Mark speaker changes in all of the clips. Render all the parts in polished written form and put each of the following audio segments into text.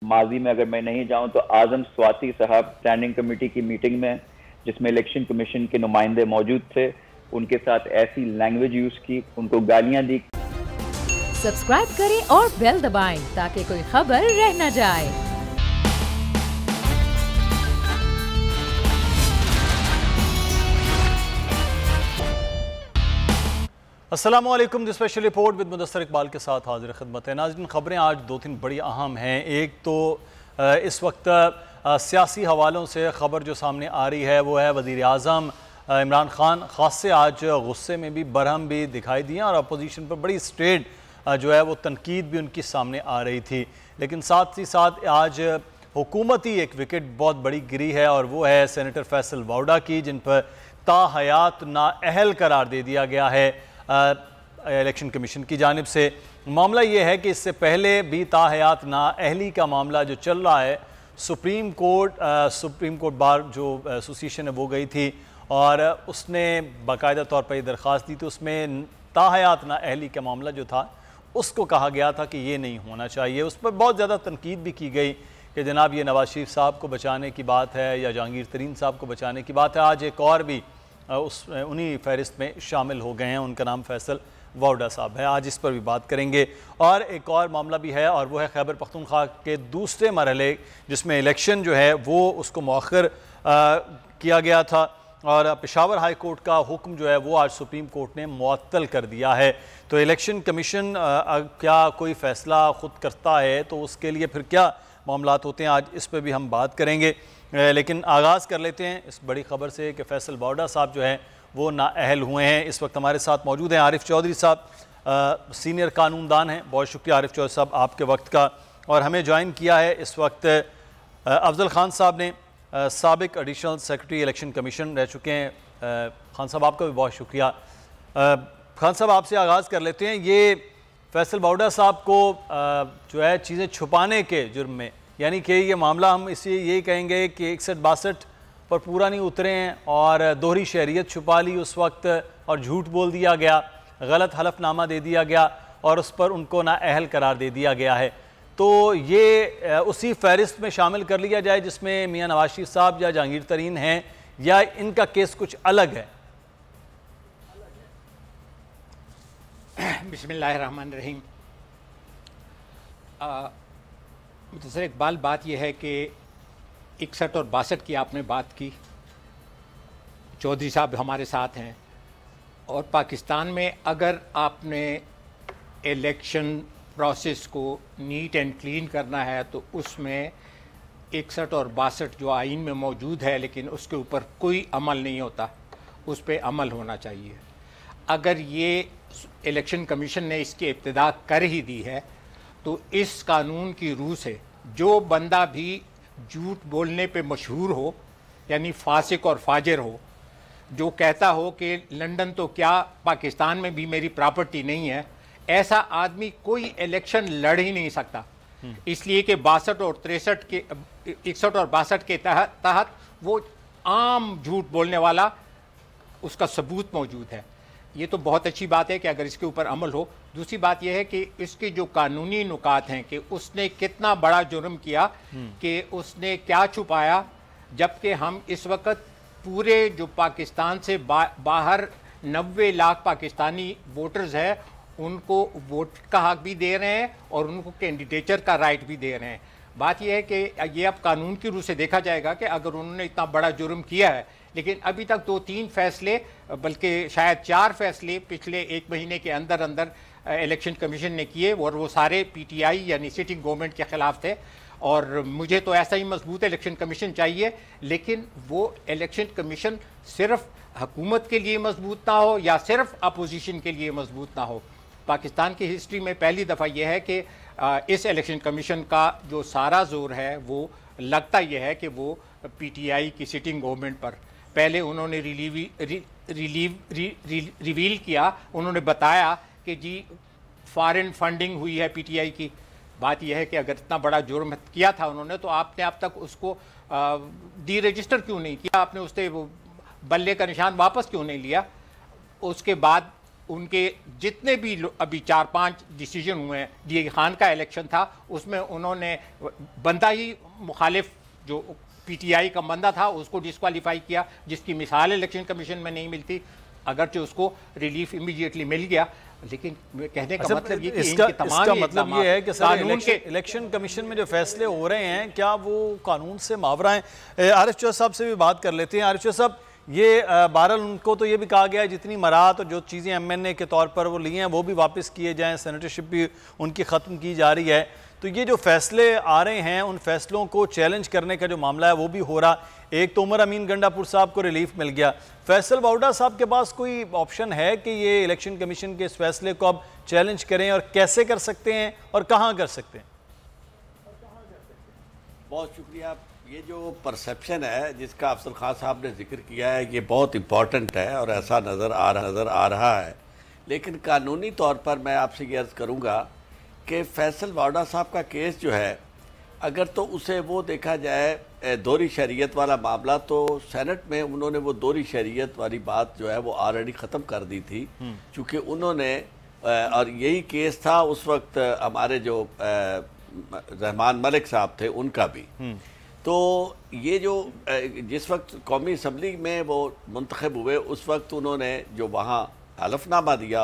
Speaker 1: माजी में अगर मैं नहीं जाऊं तो आजम स्वाति साहब स्टैंडिंग कमेटी की मीटिंग में, जिसमें इलेक्शन कमीशन के नुमाइंदे मौजूद थे, उनके साथ ऐसी लैंग्वेज यूज की, उनको गालियां दी।
Speaker 2: सब्सक्राइब करें और बेल दबाएं ताकि कोई खबर रह न जाए।
Speaker 3: अस्सलामु अलैकुम। The special report with Mudassar Iqbal के साथ हाजिर खिदमत है। नाज़रीन, खबरें आज दो तीन बड़ी अहम हैं। एक तो इस वक्त सियासी हवालों से ख़बर जो सामने आ रही है वो है वज़ीर आज़म इमरान ख़ान ख़ास से आज गुस्से में भी बरहम भी दिखाई दिए और अपोजिशन पर बड़ी स्ट्रेट जो है वो तनकीद भी उनकी सामने आ रही थी। लेकिन साथ ही साथ आज हुकूमती एक विकेट बहुत बड़ी गिरी है और वो है सेनेटर फैसल वाउडा की, जिन पर ताहयात नाअहल करार दे दिया गया है इलेक्शन कमीशन की जानिब से। मामला ये है कि इससे पहले भी ताहयात नाअहली का मामला जो चल रहा है, सुप्रीम कोर्ट बार जो एसोसिएशन है वो गई थी और उसने बाकायदा तौर पर दरख्वास्त दी थी। उसमें ताहयात नाअहली का मामला जो था उसको कहा गया था कि ये नहीं होना चाहिए। उस पर बहुत ज़्यादा तनकीद भी की गई कि जनाब ये नवाज शरीफ साहब को बचाने की बात है या जहांगीर तरीन साहब को बचाने की बात है। आज एक और भी उन्हीं फहरिस्त में शामिल हो गए हैं, उनका नाम फैसल वाउडा साहब है। आज इस पर भी बात करेंगे। और एक और मामला भी है और वो है खैबर पख्तूनख्वा के दूसरे मरहले, जिसमें इलेक्शन जो है वो उसको मौखर किया गया था और पेशावर हाई कोर्ट का हुक्म जो है वो आज सुप्रीम कोर्ट ने मुअत्तल कर दिया है। तो इलेक्शन कमीशन क्या कोई फ़ैसला ख़ुद करता है तो उसके लिए फिर क्या मामलात होते हैं, आज इस पर भी हम बात करेंगे। लेकिन आगाज़ कर लेते हैं इस बड़ी ख़बर से कि फैसल वाउडा साहब जो हैं वो नाअहल हुए हैं। इस वक्त हमारे साथ मौजूद हैं आरिफ चौधरी साहब, सीनियर कानूनदान हैं। बहुत शुक्रिया आरिफ चौधरी साहब आपके वक्त का। और हमें ज्वाइन किया है इस वक्त अफजल खान साहब ने, साबिक एडिशनल सेक्रेटरी इलेक्शन कमीशन रह चुके हैं। खान साहब आपका भी बहुत शुक्रिया। खान साहब आपसे आगाज़ कर लेते हैं। ये फैसल वाउडा साहब को जो है चीज़ें छुपाने के जुर्म में, यानी कि ये मामला हम इसे यही कहेंगे कि 61-62 पर पूरा नहीं उतरे हैं और दोहरी शहरियत छुपा ली उस वक्त और झूठ बोल दिया गया, गलत हलफनामा दे दिया गया और उस पर उनको नाअहल करार दे दिया गया है। तो ये उसी फहरिस्त में शामिल कर लिया जाए जिसमें मियां नवाज शरीफ साहब या जहांगीर तरीन हैं, या इनका केस कुछ अलग है?
Speaker 4: बिस्मिल्लाहिर्रहमानिर्रहीम। मुदस्सर इकबाल, बात यह है कि 61 और 62 की आपने बात की, चौधरी साहब हमारे साथ हैं। और पाकिस्तान में अगर आपने इलेक्शन प्रोसेस को नीट एंड क्लीन करना है तो उसमें 61 और 62 जो आइन में मौजूद है लेकिन उसके ऊपर कोई अमल नहीं होता, उस पर अमल होना चाहिए। अगर ये इलेक्शन कमीशन ने इसकी इब्तिदा कर ही दी है तो इस कानून की रूह से जो बंदा भी झूठ बोलने पे मशहूर हो, यानी फासिक और फाजिर हो, जो कहता हो कि लंदन तो क्या पाकिस्तान में भी मेरी प्रॉपर्टी नहीं है, ऐसा आदमी कोई इलेक्शन लड़ ही नहीं सकता। इसलिए कि 62 और 63 के 61 और 62 के तहत वो आम झूठ बोलने वाला, उसका सबूत मौजूद है। ये तो बहुत अच्छी बात है कि अगर इसके ऊपर अमल हो। दूसरी बात यह है कि इसके जो कानूनी नुकात हैं कि उसने कितना बड़ा जुर्म किया, कि उसने क्या छुपाया, जबकि हम इस वक्त पूरे जो पाकिस्तान से बाहर 90 लाख पाकिस्तानी वोटर्स हैं उनको वोट का हक भी दे रहे हैं और उनको कैंडिडेचर का राइट भी दे रहे हैं। बात यह है कि ये अब कानून की रूह से देखा जाएगा कि अगर उन्होंने इतना बड़ा जुर्म किया है, लेकिन अभी तक 2-3 फैसले, बल्कि शायद 4 फैसले पिछले 1 महीने के अंदर अंदर इलेक्शन कमीशन ने किए और वो सारे पीटीआई यानी सिटिंग गवर्नमेंट के ख़िलाफ़ थे। और मुझे तो ऐसा ही मजबूत इलेक्शन कमीशन चाहिए, लेकिन वो इलेक्शन कमीशन सिर्फ हुकूमत के लिए मजबूत ना हो या सिर्फ अपोजिशन के लिए मजबूत ना हो। पाकिस्तान की हिस्ट्री में पहली दफ़ा यह है कि इस इलेक्शन कमीशन का जो सारा जोर है वो लगता यह है कि वो पीटीआई की सिटिंग गवर्नमेंट पर, पहले उन्होंने रिवील किया, उन्होंने बताया कि जी फॉरेन फंडिंग हुई है पीटीआई की। बात यह है कि अगर इतना बड़ा जुर्म किया था उन्होंने तो आपने अब तक उसको डी रजिस्टर क्यों नहीं किया, आपने उससे वो बल्ले का निशान वापस क्यों नहीं लिया? उसके बाद उनके जितने भी अभी 4-5 डिसीजन हुए हैं, डी खान का इलेक्शन था उसमें उन्होंने बंदा ही मुखालिफ जो पीटीआई का बंदा था उसको डिस्क्वालीफाई किया, जिसकी मिसाल इलेक्शन कमीशन में नहीं मिलती, अगरचे उसको रिलीफ इमीडिएटली मिल गया। लेकिन कहने का मतलब ये कि
Speaker 3: इसका मतलब ये है कि सर इलेक्शन कमीशन में जो फैसले हो रहे हैं क्या वो कानून से मावरा हैं? आरिफ चौधरी साहब से भी बात कर लेते हैं। आरिफ चौधरी साहब, ये बहरहाल उनको तो ये भी कहा गया है जितनी मराहत और जो चीज़ें एमएनए के तौर पर वो ली हैं वो भी वापस किए जाएं, सेनेटरशिप भी उनकी ख़त्म की जा रही है। तो ये जो फैसले आ रहे हैं उन फैसलों को चैलेंज करने का जो मामला है वो भी हो रहा। एक तो उमर अमीन गंडापुर साहब को रिलीफ मिल गया, फैसल वाउडा साहब के पास कोई ऑप्शन है कि ये इलेक्शन कमीशन के इस फैसले को अब चैलेंज करें, और कैसे कर सकते हैं और कहाँ कर सकते हैं?
Speaker 5: बहुत शुक्रिया। ये जो परसेप्शन है जिसका अफजल खान साहब ने जिक्र किया है ये बहुत इम्पॉर्टेंट है और ऐसा नज़र आ रहा है। लेकिन कानूनी तौर पर मैं आपसे ये अर्ज़ करूँगा कि फैसल वाडा साहब का केस जो है, अगर तो उसे वो देखा जाए दोहरी शरीयत वाला मामला, तो सेनेट में उन्होंने वो दोहरी शरीयत वाली बात जो है वो ऑलरेडी ख़त्म कर दी थी, चूँकि उन्होंने और यही केस था उस वक्त हमारे जो रहमान मलिक साहब थे उनका भी। तो ये जो जिस वक्त कौमी असम्बली में वो मुंतखब हुए उस वक्त उन्होंने जो वहाँ हलफनामा दिया,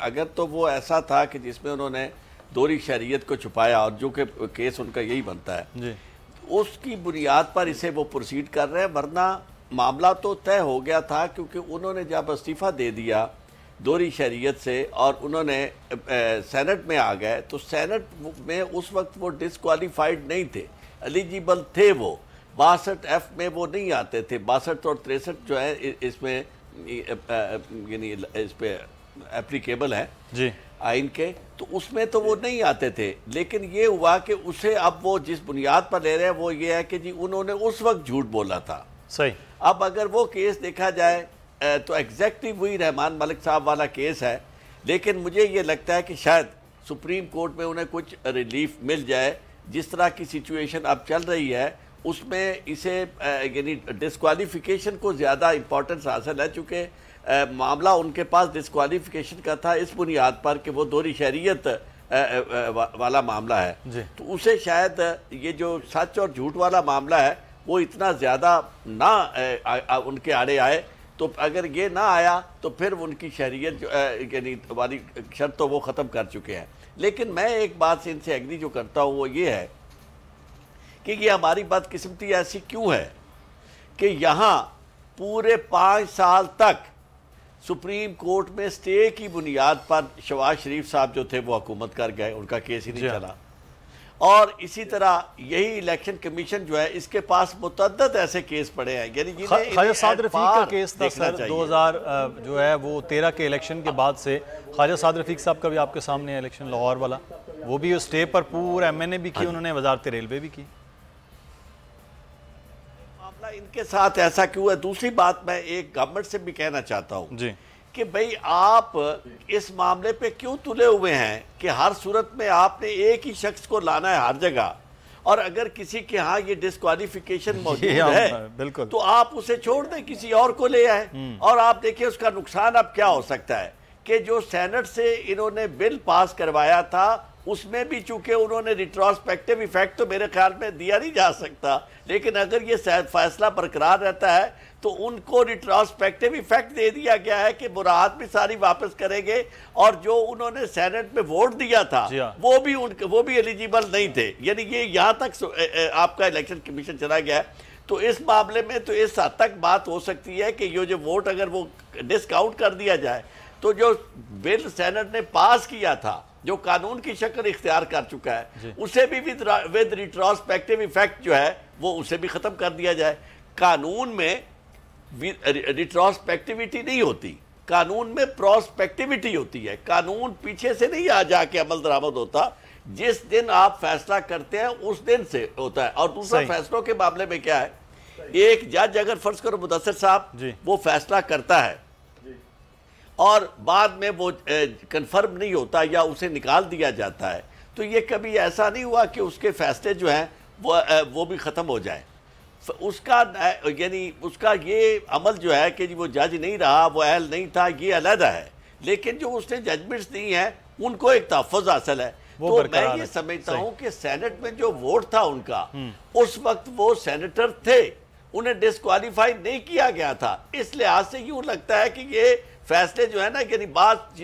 Speaker 5: अगर तो वो ऐसा था कि जिसमें उन्होंने दोहरी शरीयत को छुपाया और जो कि केस उनका यही बनता है जी, उसकी बुनियाद पर इसे वो प्रोसीड कर रहे हैं। वरना मामला तो तय हो गया था, क्योंकि उन्होंने जब इस्तीफ़ा दे दिया दोहरी शरीयत से और उन्होंने सेनेट में आ गए, तो सेनेट में उस वक्त वो डिसक्वालीफाइड नहीं थे, एलिजिबल थे। वो 62F में वो नहीं आते थे, 62 और 63 जो है इसमें यानी इस पे एप्लीकेबल है जी आइन के, तो उसमें तो वो नहीं आते थे। लेकिन ये हुआ कि उसे अब वो जिस बुनियाद पर ले रहे हैं वो ये है कि जी उन्होंने उस वक्त झूठ बोला था।
Speaker 3: सही।
Speaker 5: अब अगर वो केस देखा जाए तो एग्जैक्टली वही रहमान मलिक साहब वाला केस है, लेकिन मुझे ये लगता है कि शायद सुप्रीम कोर्ट में उन्हें कुछ रिलीफ मिल जाए। जिस तरह की सिचुएशन अब चल रही है उसमें इसे यानी डिस्क्वालिफिकेशन को ज़्यादा इम्पोर्टेंस हासिल है, चूँकि मामला उनके पास डिस्क्वालिफिकेशन का था इस बुनियाद पर कि वो दोहरी शरीयत वाला मामला है। तो उसे शायद ये जो सच और झूठ वाला मामला है वो इतना ज़्यादा ना उनके आड़े आए। तो अगर ये ना आया तो फिर उनकी शरीयत यानी वाली शर्त तो वो ख़त्म कर चुके हैं। लेकिन मैं एक बात से इनसे एग्री जो करता हूँ वो ये है कि ये हमारी बदकिस्मती ऐसी क्यों है कि यहाँ पूरे 5 साल तक सुप्रीम कोर्ट में स्टे की बुनियाद पर शहबाज शरीफ साहब जो थे वो हुकूमत कर गए, उनका केस ही नहीं चला। और इसी तरह यही इलेक्शन कमीशन जो है इसके पास मुतअद्दद ऐसे केस पड़े हैं, यानी
Speaker 3: ख्वाजा साद रफीक का केस था सर 2000 जो है वो 13 के इलेक्शन के बाद से। ख्वाजा साद रफीक साहब का भी आपके सामने इलेक्शन लाहौर वाला, वो भी उस स्टे पर पूरा एमएनए भी की, उन्होंने वजारत रेलवे भी की।
Speaker 5: मामला इनके साथ ऐसा क्यों है? दूसरी बात मैं एक गवर्नमेंट से भी कहना चाहता हूँ जी कि भाई आप इस मामले पे क्यों तुले हुए हैं कि हर सूरत में आपने एक ही शख्स को लाना है हर जगह, और अगर किसी के यहाँ ये डिस्क्वालिफिकेशन मौजूद है बिल्कुल तो आप उसे छोड़ दें, किसी और को ले आए। और आप देखिए उसका नुकसान अब क्या हो सकता है कि जो सेनेट से इन्होंने बिल पास करवाया था उसमें भी चूंकि उन्होंने रिट्रोस्पेक्टिव इफेक्ट तो मेरे ख्याल में दिया नहीं जा सकता, लेकिन अगर ये फैसला बरकरार रहता है तो उनको रिट्रोस्पेक्टिव इफेक्ट दे दिया गया है कि मुराद भी सारी वापस करेंगे, और जो उन्होंने सेनेट में वोट दिया था वो भी एलिजिबल नहीं थे। यानी ये यहाँ तक आपका इलेक्शन कमीशन चला गया है। तो इस मामले में तो इस हद तक बात हो सकती है कि ये जो वोट अगर वो डिस्काउंट कर दिया जाए तो जो बिल सेनेट ने पास किया था जो कानून की शक्ल इख्तियार कर चुका है उसे भी विद रिट्रोस्पेक्टिव इफेक्ट जो है वो उसे भी ख़त्म कर दिया जाए। कानून में रिट्रोस्पेक्टिविटी नहीं होती, कानून में प्रोस्पेक्टिविटी होती है। कानून पीछे से नहीं आ जाके अमल दरामद होता, जिस दिन आप फैसला करते हैं उस दिन से होता है। और दूसरा फैसलों के मामले में क्या है, एक जज अगर फर्ज करो मुदस्सिर साहब वो फैसला करता है और बाद में वो कंफर्म नहीं होता या उसे निकाल दिया जाता है, तो ये कभी ऐसा नहीं हुआ कि उसके फैसले जो हैं वो भी ख़त्म हो जाए। उसका यानी उसका ये अमल जो है कि वो जज नहीं रहा, वो अहल नहीं था, ये अलग है। लेकिन जो उसने जजमेंट्स दी हैं उनको एक तहफ़्फ़ुज़ हासिल है। तो मैं ये समझता हूँ कि सेनेट में जो वोट था उनका, उस वक्त वो सेनेटर थे, उन्हें डिस्क्वालीफाई नहीं किया गया था। इस लिहाज से यूँ लगता है कि ये फैसले जो है ना, यानी बात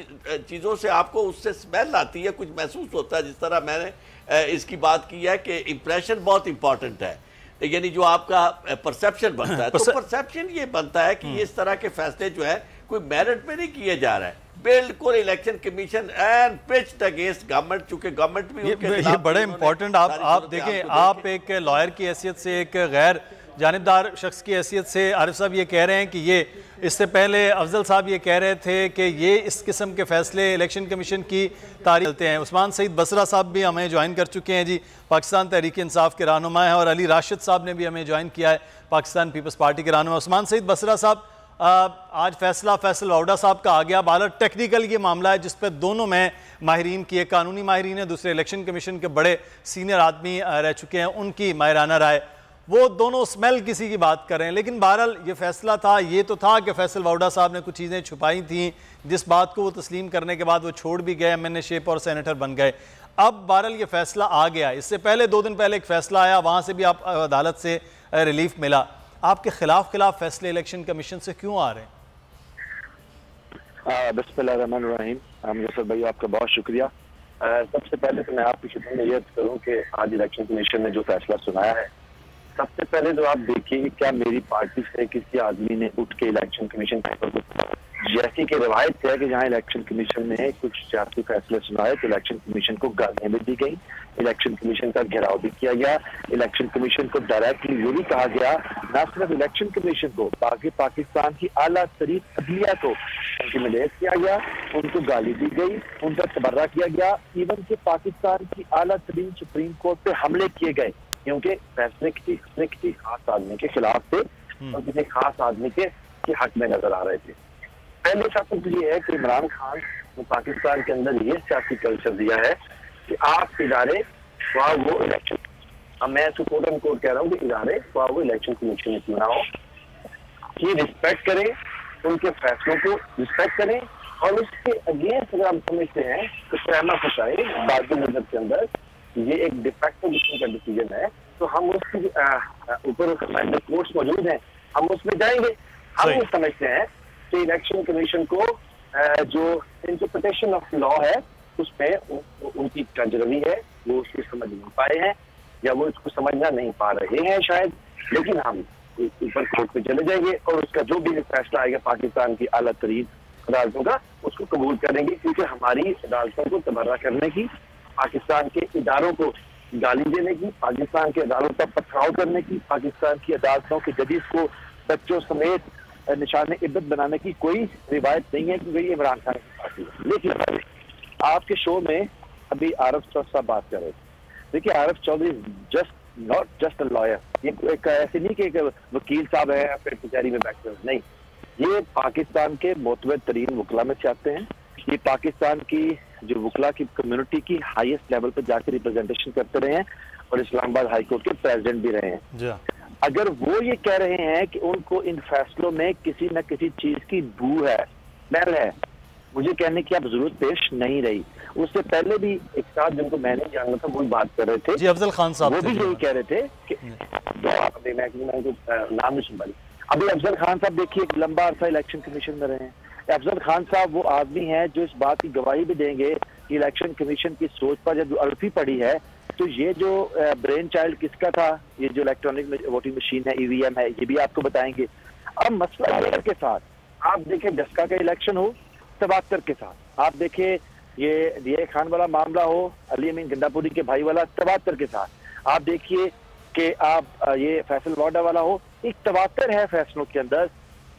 Speaker 5: चीज़ों से आपको उससे स्मेल आती है, कुछ महसूस होता है। जिस तरह मैंने इसकी बात की है कि इम्प्रेशन बहुत इंपॉर्टेंट है, यानी जो आपका परसेप्शन बनता है, तो परसेप्शन ये बनता है कि इस तरह के फैसले जो है कोई मेरिट में नहीं किए जा रहे हैं। बिल्कुल election commission and pitched against government, चूंकि गवर्नमेंट भी
Speaker 3: ये बड़े इंपॉर्टेंट, आप देखें, आप एक लॉयर की हैसियत से, एक गैर जानिबदार शख्स की हैसियत से आरिफ साहब ये कह रहे हैं कि ये, इससे पहले अफजल साहब ये कह रहे थे कि ये इस किस्म के फैसले इलेक्शन कमीशन की तारीफ चलते हैं। उस्मान सईद बसरा साहब भी हमें ज्वाइन कर चुके हैं जी, पाकिस्तान तहरीक इंसाफ के रहनुमा हैं, और अली राशिद साहब ने भी हमें ज्वाइन किया है, पाकिस्तान पीपल्स पार्टी के रहनुमा। उस्मान सईद बसरा साहब, आज फैसला फैसल वाउडा साहब का आ गया। बाला टेक्निकल ये मामला है जिस पर दोनों में माहिरीन की, एक कानूनी माहिरीन है, दूसरे इलेक्शन कमीशन के बड़े सीनियर आदमी रह चुके हैं, उनकी माहिराना राय, वो दोनों स्मेल किसी की बात कर रहे हैं। लेकिन बहरहाल ये फैसला था, ये तो था कि फैसल वाउडा साहब ने कुछ चीज़ें छुपाई थी, जिस बात को वो तस्लीम करने के बाद वो छोड़ भी गए, MNA शेप और सेनेटर बन गए। अब बहरहाल ये फैसला आ गया। इससे पहले 2 दिन पहले एक फैसला आया, वहाँ से भी आप अदालत से रिलीफ मिला। आपके खिलाफ फैसले इलेक्शन कमीशन से क्यों आ रहे हैं?
Speaker 6: बिस्मिल्लाहिर्रहमानिर्रहीम। मुजफ्फर भाई, आपका बहुत शुक्रिया। सबसे पहले तो मैं आपकी शुक्रिया करूँ कि आज इलेक्शन कमीशन ने जो फैसला सुनाया है, सबसे पहले तो आप देखिए कि क्या मेरी पार्टी से किसी आदमी ने उठ के इलेक्शन कमीशन को, जैसी कि रवायत है कि जहाँ इलेक्शन कमीशन ने कुछ सियासी फैसले सुनाए तो इलेक्शन कमीशन को गालियां भी दी गई, इलेक्शन कमीशन का घेराव भी किया गया, इलेक्शन कमीशन को डायरेक्टली ये भी कहा गया, न सिर्फ इलेक्शन कमीशन को बाकी पाकिस्तान की आला तरीन अदलिया को इंटिमिडेट किया गया, उनको गाली दी गई, उन पर तबर्रा किया गया, इवन के पाकिस्तान की आला तरीन सुप्रीम कोर्ट पे हमले किए गए, क्योंकि फैसले किसी खास आदमी के खिलाफ थे और किसी खास आदमी के हक में नजर आ रहे थे। पहले शर्त ये है कि इमरान खान ने पाकिस्तान के अंदर ये सियासी कल्चर दिया है कि आप इदारे वहाँ वो इलेक्शन, अब मैं तो कोर्ट एंड कोर्ट कह रहा हूँ कि इदारे वहाँ वो इलेक्शन कमीशन में क्यों ना हो, कि रिस्पेक्ट करें, उनके फैसलों को रिस्पेक्ट करें, और उसके अगेंस्ट अगर हम समझते हैं तो सहमा फसाई बाकी नजर के अंदर ये एक डिफेक्टिव का डिसीजन है, तो हम उसके ऊपर कोर्ट्स मौजूद हैं, हम उसमें जाएंगे। हम ये समझते हैं कि इलेक्शन कमीशन को जो इंटरप्रिटेशन ऑफ लॉ है उसमें उनकी कंजरवी है, वो उसको समझ नहीं पाए हैं या वो इसको समझना नहीं पा रहे हैं शायद, लेकिन हम ऊपर कोर्ट पे चले जाएंगे और उसका जो भी फैसला आएगा पाकिस्तान की आला तरीन अदालतों का, उसको कबूल करेंगे, क्योंकि हमारी अदालतों को तबर्रा करने की, पाकिस्तान के इदारों को गाली देने की, पाकिस्तान के अदालतों पर पथराव करने की, पाकिस्तान की अदालतों के जजेस को बच्चों समेत निशान इब्बत बनाने की कोई रिवायत नहीं है, क्योंकि इमरान खान की पार्टी है। लेकिन आपके शो में अभी आरिफ चौधरी साहब बात कर रहे थे, देखिए Arif Chaudhary not just a lawyer, ये एक ऐसे नहीं कि एक वकील साहब है फिर कचहरी में बैठते हैं, नहीं, ये पाकिस्तान के मोतबर तरीन वकला में से आते हैं, ये पाकिस्तान की जो वकला की कम्युनिटी की हाईएस्ट लेवल पर जाकर रिप्रेजेंटेशन करते रहे हैं और इस्लामाबाद हाई कोर्ट के प्रेसिडेंट भी रहे हैं। अगर वो ये कह रहे हैं कि उनको इन फैसलों में किसी न किसी चीज की बू है, स्मेल है, मुझे कहने की अब जरूरत पेश नहीं रही। उससे पहले भी एक साथ जिनको मैंने जाना था वो बात कर रहे थे
Speaker 3: जी, अफजल खान साहब,
Speaker 6: वो भी यही कह रहे थे कि नाम नहीं सुन पाई। अभी अफजल खान साहब देखिए एक लंबा अरसा इलेक्शन कमीशन में रहे हैं। अफजल खान साहब वो आदमी हैं जो इस बात की गवाही भी देंगे कि इलेक्शन कमीशन की सोच पर जब अल्फी पड़ी है तो ये जो ब्रेन चाइल्ड किसका था, ये जो इलेक्ट्रॉनिक वोटिंग मशीन है, EVM है, ये भी आपको बताएंगे। अब मसला के साथ आप देखें डस्का का इलेक्शन हो तवातर के साथ, आप देखें ये खान वाला मामला हो, अली अमीन गंडापुरी के भाई वाला तवातर के साथ, आप देखिए कि आप ये फैसल वाडा वाला हो, एक तवातर है फैसलों के अंदर।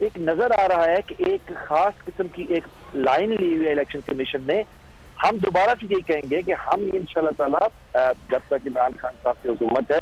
Speaker 6: एक नजर आ रहा है कि एक खास किस्म की एक लाइन ली हुई है इलेक्शन कमीशन ने। हम दोबारा से यही कहेंगे कि हम इंशाल्लाह ताला जब तक इमरान खान साहब की हुकूमत है,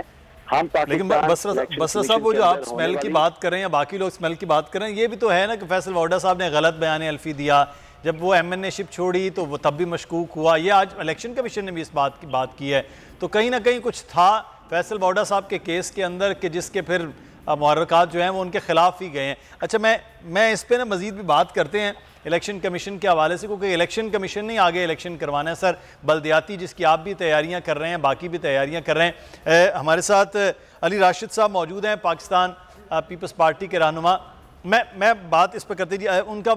Speaker 6: हम
Speaker 3: लेकिन बसरा साहब वो जो आप स्मेल की बात कर रहे हैं या बाकी लोग स्मेल की बात कर रहे हैं, ये भी तो है ना कि फैसल वाडा साहब ने गलत बयान अल्फी दिया, जब वो MNA शिप छोड़ी तो वो तब भी मशकूक हुआ। ये आज इलेक्शन कमीशन ने भी इस बात की है, तो कहीं ना कहीं कुछ था फैसल वाडा साहब के केस के अंदर कि जिसके फिर मुहर्रकात जो हैं वो उनके खिलाफ ही गए हैं। अच्छा, मैं इस पर ना मज़ीद भी बात करते हैं। इलेक्शन कमीशन के हवाले से, क्योंकि इलेक्शन कमीशन ने आगे इलेक्शन करवाना है सर, बल्दियाती जिसकी आप भी तैयारियां कर रहे हैं, बाकी भी तैयारियां कर रहे हैं। हमारे साथ अली राशिद साहब मौजूद हैं, पाकिस्तान पीपल्स पार्टी के रहनुमा। मैं बात इस पर करते जी, उनका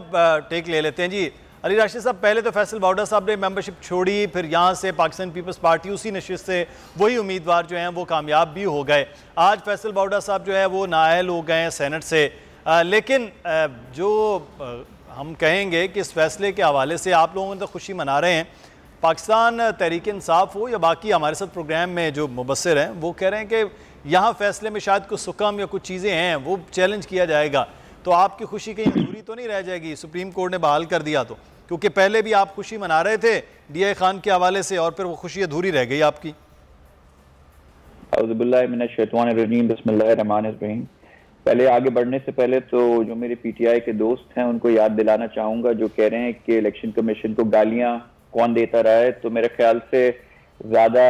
Speaker 3: टेक ले लेते हैं जी। अली राशिद साहब, पहले तो फैसल बाउडा साहब ने मेंबरशिप छोड़ी, फिर यहाँ से पाकिस्तान पीपल्स पार्टी उसी नशिस्त से वही उम्मीदवार जो हैं वो कामयाब भी हो गए। आज फैसल बाउडा साहब जो है वो नाअहल हो गए हैं सेनेट से, लेकिन जो हम कहेंगे कि इस फैसले के हवाले से आप लोगों ने तो खुशी मना रहे हैं, पाकिस्तान तहरीक इंसाफ हो या बाकी हमारे साथ प्रोग्राम में जो मुबस्सिर हैं वो कह रहे हैं कि यहाँ फैसले में शायद कुछ सुकम या कुछ चीज़ें हैं वो चैलेंज किया जाएगा। तो आपकी खुशी कहीं अधूरी तो नहीं रह जाएगी, सुप्रीम कोर्ट ने बहाल कर दिया तो? क्योंकि पहले भी आप खुशी मना रहे थे DI खान के हवाले से और फिर वो खुशी अधूरी रह गई आपकी।
Speaker 1: पहले आगे बढ़ने से पहले तो जो मेरे PTI के दोस्त हैं उनको याद दिलाना चाहूंगा जो कह रहे हैं कि इलेक्शन कमीशन को गालियां कौन देता रहा है। तो मेरे ख्याल से ज्यादा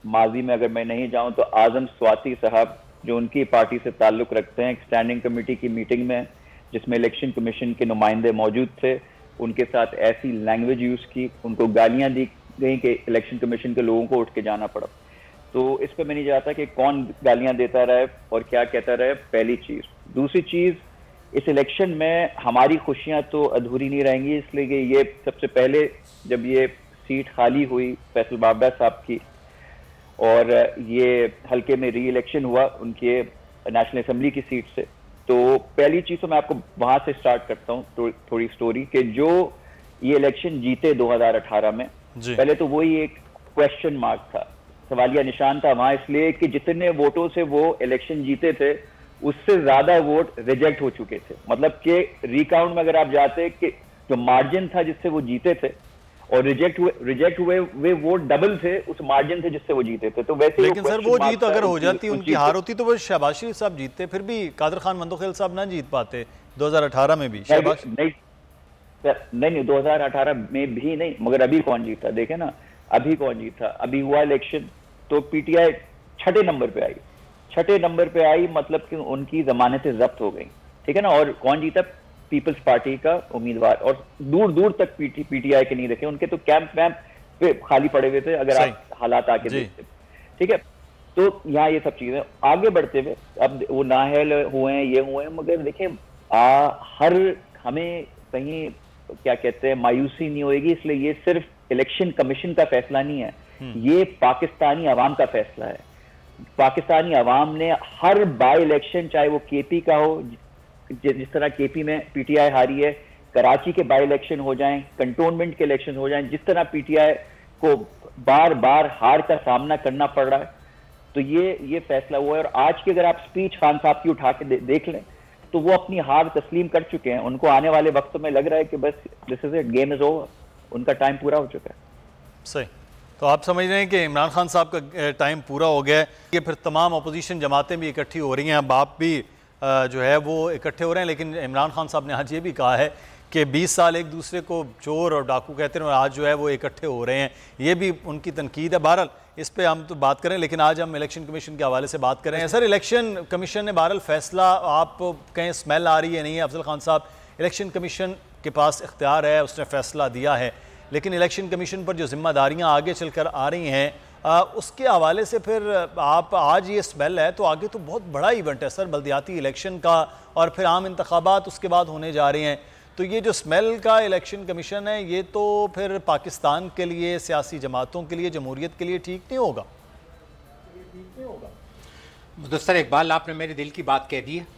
Speaker 1: माजी में अगर मैं नहीं जाऊं तो आजम स्वाति साहब जो उनकी पार्टी से ताल्लुक रखते हैं, एक स्टैंडिंग कमेटी की मीटिंग में जिसमें इलेक्शन कमीशन के नुमाइंदे मौजूद थे, उनके साथ ऐसी लैंग्वेज यूज की, उनको गालियां दी गई कि इलेक्शन कमीशन के लोगों को उठ के जाना पड़ा। तो इस पर मैं नहीं चाहता कि कौन गालियां देता रहे और क्या कहता रहे, पहली चीज। दूसरी चीज, इस इलेक्शन में हमारी खुशियां तो अधूरी नहीं रहेंगी, इसलिए कि ये सबसे पहले जब ये सीट खाली हुई फैसल बाउडा साहब की और ये हल्के में री इलेक्शन हुआ उनके नेशनल असेंबली की सीट से, तो पहली चीज तो मैं आपको वहां से स्टार्ट करता हूँ थोड़ी स्टोरी कि जो ये इलेक्शन जीते 2018 में, पहले तो वही एक क्वेश्चन मार्क था, सवालिया निशान था वहां, इसलिए कि जितने वोटों से वो इलेक्शन जीते थे उससे ज्यादा वोट रिजेक्ट हो चुके थे। मतलब कि रिकाउंट में अगर आप जाते कि जो मार्जिन था जिससे वो जीते थे और रिजेक्ट हुए वे वोट डबल थे उस मार्जिन से जिससे वो जीते थे। तो वैसे
Speaker 3: लेकिन सर वो जीत अगर हो जाती, उनकी हार होती तो वो शहबाज शरीफ साहब जीतते, फिर भी कादर खान मंदोखेल साहब ना जीत पाते 2018 में भी।
Speaker 1: नहीं 2018 में भी नहीं, मगर अभी कौन जीता देखे ना, अभी कौन जीता। अभी हुआ इलेक्शन तो PTI छठे नंबर पे आई, छठे नंबर पे आई, मतलब कि उनकी जमानतें जब्त हो गई, ठीक है ना। और कौन जीता? पीपल्स पार्टी का उम्मीदवार, और दूर दूर तक PTI के नहीं रखे, उनके तो कैंप वैम्प पे खाली पड़े हुए थे अगर आप हालात आके देखते, ठीक है। तो यहाँ ये सब चीजें आगे बढ़ते हुए अब वो नाअहल हुए हैं, ये हुए हैं, मगर देखिए हर हमें कहीं क्या कहते हैं मायूसी नहीं होगी, इसलिए ये सिर्फ इलेक्शन कमीशन का फैसला नहीं है, ये पाकिस्तानी अवाम का फैसला है। पाकिस्तानी अवाम ने हर बाई इलेक्शन, चाहे वो KP का हो, जिस तरह KP में PTI हारी है, कराची के बाई इलेक्शन हो जाएं, कंटोनमेंट के इलेक्शन हो जाएं, जिस तरह PTI को बार बार हार का सामना करना पड़ रहा है, तो ये फैसला हुआ है। और आज की अगर आप स्पीच खान साहब की उठा के देख लें तो वो अपनी हार तस्लीम कर चुके हैं। उनको आने वाले वक्तों में लग रहा है कि बस this is it, game is over, उनका टाइम पूरा हो चुका है।
Speaker 3: सही, तो आप समझ रहे हैं कि इमरान खान साहब का टाइम पूरा हो गया है, कि फिर तमाम अपोजिशन जमातें भी इकट्ठी हो रही हैं, अब आप भी जो है वो इकट्ठे हो रहे हैं। लेकिन इमरान खान साहब ने आज ये भी कहा है कि 20 साल एक दूसरे को चोर और डाकू कहते हैं और आज जो है वो इकट्ठे हो रहे हैं, ये भी उनकी तनकीद है। बहरहाल इस पे हम तो बात करें, लेकिन आज हम इलेक्शन कमीशन के हवाले से बात करें। सर, इलेक्शन कमीशन ने बहरहाल फैसला, आप कहीं स्मेल आ रही है नहीं है अफजल खान साहब, इलेक्शन कमीशन के पास इख्तियार है, उसने फैसला दिया है, लेकिन इलेक्शन कमीशन पर जो जिम्मेदारियाँ आगे चल कर आ रही हैं उसके हवाले से फिर आप आज ये स्मेल है तो आगे तो बहुत बड़ा इवेंट है सर, बल्दियाती इलेक्शन का, और फिर आम इंतखाबात उसके बाद होने जा रहे हैं। तो ये जो स्मेल का इलेक्शन कमीशन है ये तो फिर पाकिस्तान के लिए, सियासी जमातों के लिए, जमहूरियत के लिए ठीक नहीं होगा।
Speaker 4: मुदस्सर इकबाल, आपने मेरे दिल की बात कह दी है।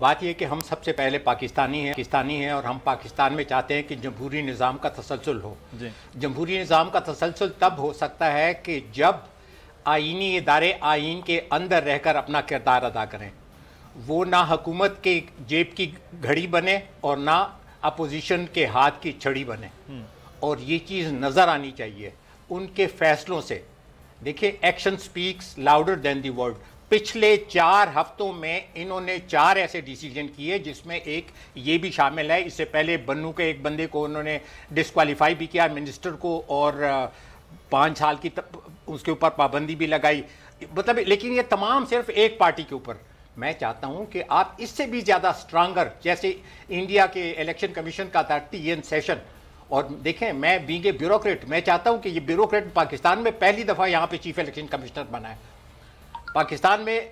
Speaker 4: बात यह कि हम सबसे पहले पाकिस्तानी हैं और हम पाकिस्तान में चाहते हैं कि जमहूरी निज़ाम का तसलसल हो। जमहूरी निज़ाम का तसलसल तब हो सकता है कि जब आईनी इदारे आइन के अंदर रहकर अपना किरदार अदा करें, वो ना हुकूमत के जेब की घड़ी बने और ना अपोजिशन के हाथ की छड़ी बने। और ये चीज़ नज़र आनी चाहिए उनके फैसलों से। देखिए, action speaks louder than the word. पिछले 4 हफ्तों में इन्होंने 4 ऐसे डिसीजन किए जिसमें एक ये भी शामिल है, इससे पहले बन्नू के एक बंदे को उन्होंने डिस्क्वालीफाई भी किया मिनिस्टर को, और 5 साल की उसके ऊपर पाबंदी भी लगाई। मतलब लेकिन ये तमाम सिर्फ एक पार्टी के ऊपर, मैं चाहता हूं कि आप इससे भी ज़्यादा स्ट्रांगर, जैसे इंडिया के इलेक्शन कमीशन का था TN सेशन, और देखें मैं बीइंग ए ब्यूरोक्रेट, मैं चाहता हूं कि ये ब्यूरोक्रेट पाकिस्तान में पहली दफ़ा यहाँ पे चीफ इलेक्शन कमिश्नर बना है। पाकिस्तान में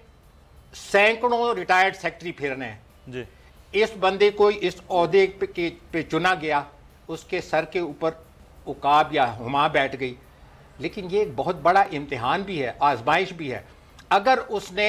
Speaker 4: सैकड़ों रिटायर्ड सेक्रेटरी फिरने हैं जी। इस बंदे को इस ओहदे पे चुना गया, उसके सर के ऊपर उकाब या हुमा बैठ गई, लेकिन ये एक बहुत बड़ा इम्तिहान भी है, आजमाइश भी है। अगर उसने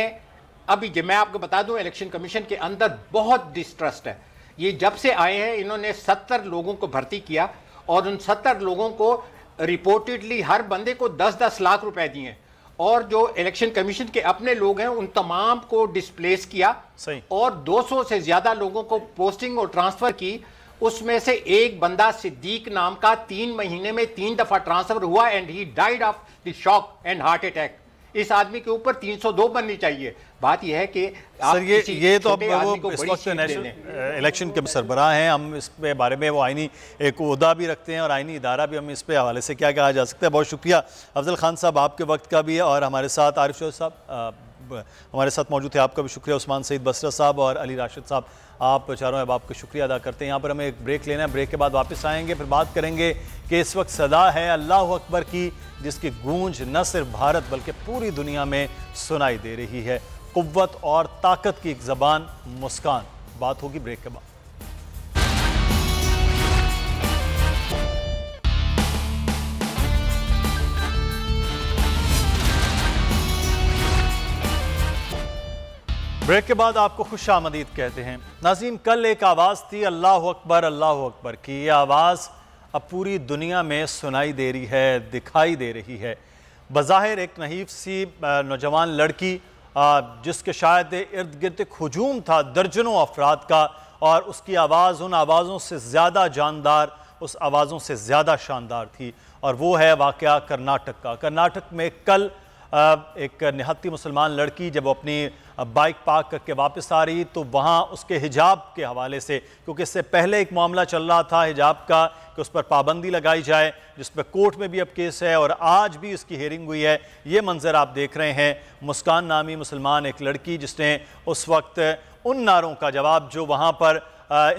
Speaker 4: अभी मैं आपको बता दूं, इलेक्शन कमीशन के अंदर बहुत डिस्ट्रस्ट है। ये जब से आए हैं इन्होंने 70 लोगों को भर्ती किया और उन 70 लोगों को रिपोर्टेडली हर बंदे को 10-10 लाख रुपए दिए, और जो इलेक्शन कमीशन के अपने लोग हैं उन तमाम को डिस्प्लेस किया सही, और 200 से ज्यादा लोगों को पोस्टिंग और ट्रांसफर की। उसमें से एक बंदा सिद्दीक नाम का 3 महीने में 3 दफा ट्रांसफर हुआ and he died of the shock and heart attack. इस आदमी के ऊपर 302 बननी चाहिए। बात यह है कि
Speaker 3: सर ये तो अब वो इस वक्त नेशनल इलेक्शन के सरबराह हैं, हम इस पे बारे में वो आईनी एक ओहदा भी रखते हैं और आईनी इदारा भी, हम इस पे हवाले से क्या कहा जा सकता है। बहुत शुक्रिया अफजल खान साहब आपके वक्त का भी है, और हमारे साथ आरिफ शोर साहब हमारे साथ मौजूद थे, आपका भी शुक्रिया। उस्मान सईद बसरा साहब और अली राशिद साहब, आप चारों अब आपका शुक्रिया अदा करते हैं। यहाँ पर हमें एक ब्रेक लेना है, ब्रेक के बाद वापस आएंगे, फिर बात करेंगे कि इस वक्त सदा है अल्लाह अकबर की, जिसकी गूंज न सिर्फ भारत बल्कि पूरी दुनिया में सुनाई दे रही है। कुव्वत और ताकत की एक ज़बान मुस्कान। बात होगी ब्रेक के बाद। ब्रेक के बाद आपको खुश आमदीद कहते हैं। नाज़रीन, कल एक आवाज़ थी अल्लाह अकबर की। ये आवाज़ अब पूरी दुनिया में सुनाई दे रही है, दिखाई दे रही है। बज़ाहिर एक नहीफ सी नौजवान लड़की, जिसके शायद इर्द गिर्द एक हुजूम था दर्जनों अफराद का, और उसकी आवाज़ उन आवाज़ों से ज़्यादा जानदार, उस आवाज़ों से ज़्यादा शानदार थी, और वो है वाक़या कर्नाटक का। कर्नाटक में कल एक निहत्ती मुसलमान लड़की जब अपनी बाइक पार्क करके वापस आ रही, तो वहाँ उसके हिजाब के हवाले से, क्योंकि इससे पहले एक मामला चल रहा था हिजाब का कि उस पर पाबंदी लगाई जाए, जिस पर कोर्ट में भी अब केस है और आज भी उसकी हियरिंग हुई है। ये मंजर आप देख रहे हैं, मुस्कान नामी मुसलमान एक लड़की जिसने उस वक्त उन नारों का जवाब जो वहाँ पर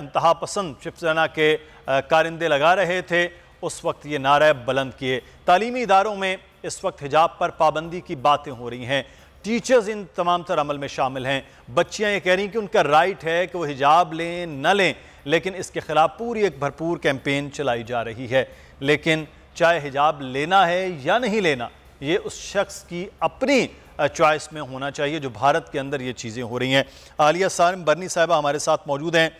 Speaker 3: इंतहा पसंद शिवसेना के कारिंदे लगा रहे थे, उस वक्त ये नारे बुलंद किए। तालीमी इदारों में इस वक्त हिजाब पर पाबंदी की बातें हो रही हैं, टीचर्स इन तमाम तर अमल में शामिल हैं। बच्चियां ये कह रही हैं कि उनका राइट है कि वो हिजाब लें न लें, लेकिन इसके ख़िलाफ़ पूरी एक भरपूर कैंपेन चलाई जा रही है। लेकिन चाहे हिजाब लेना है या नहीं लेना, ये उस शख्स की अपनी चॉइस में होना चाहिए जो भारत के अंदर ये चीज़ें हो रही हैं। आलिया सारिम बर्नी साहिबा हमारे साथ मौजूद हैं,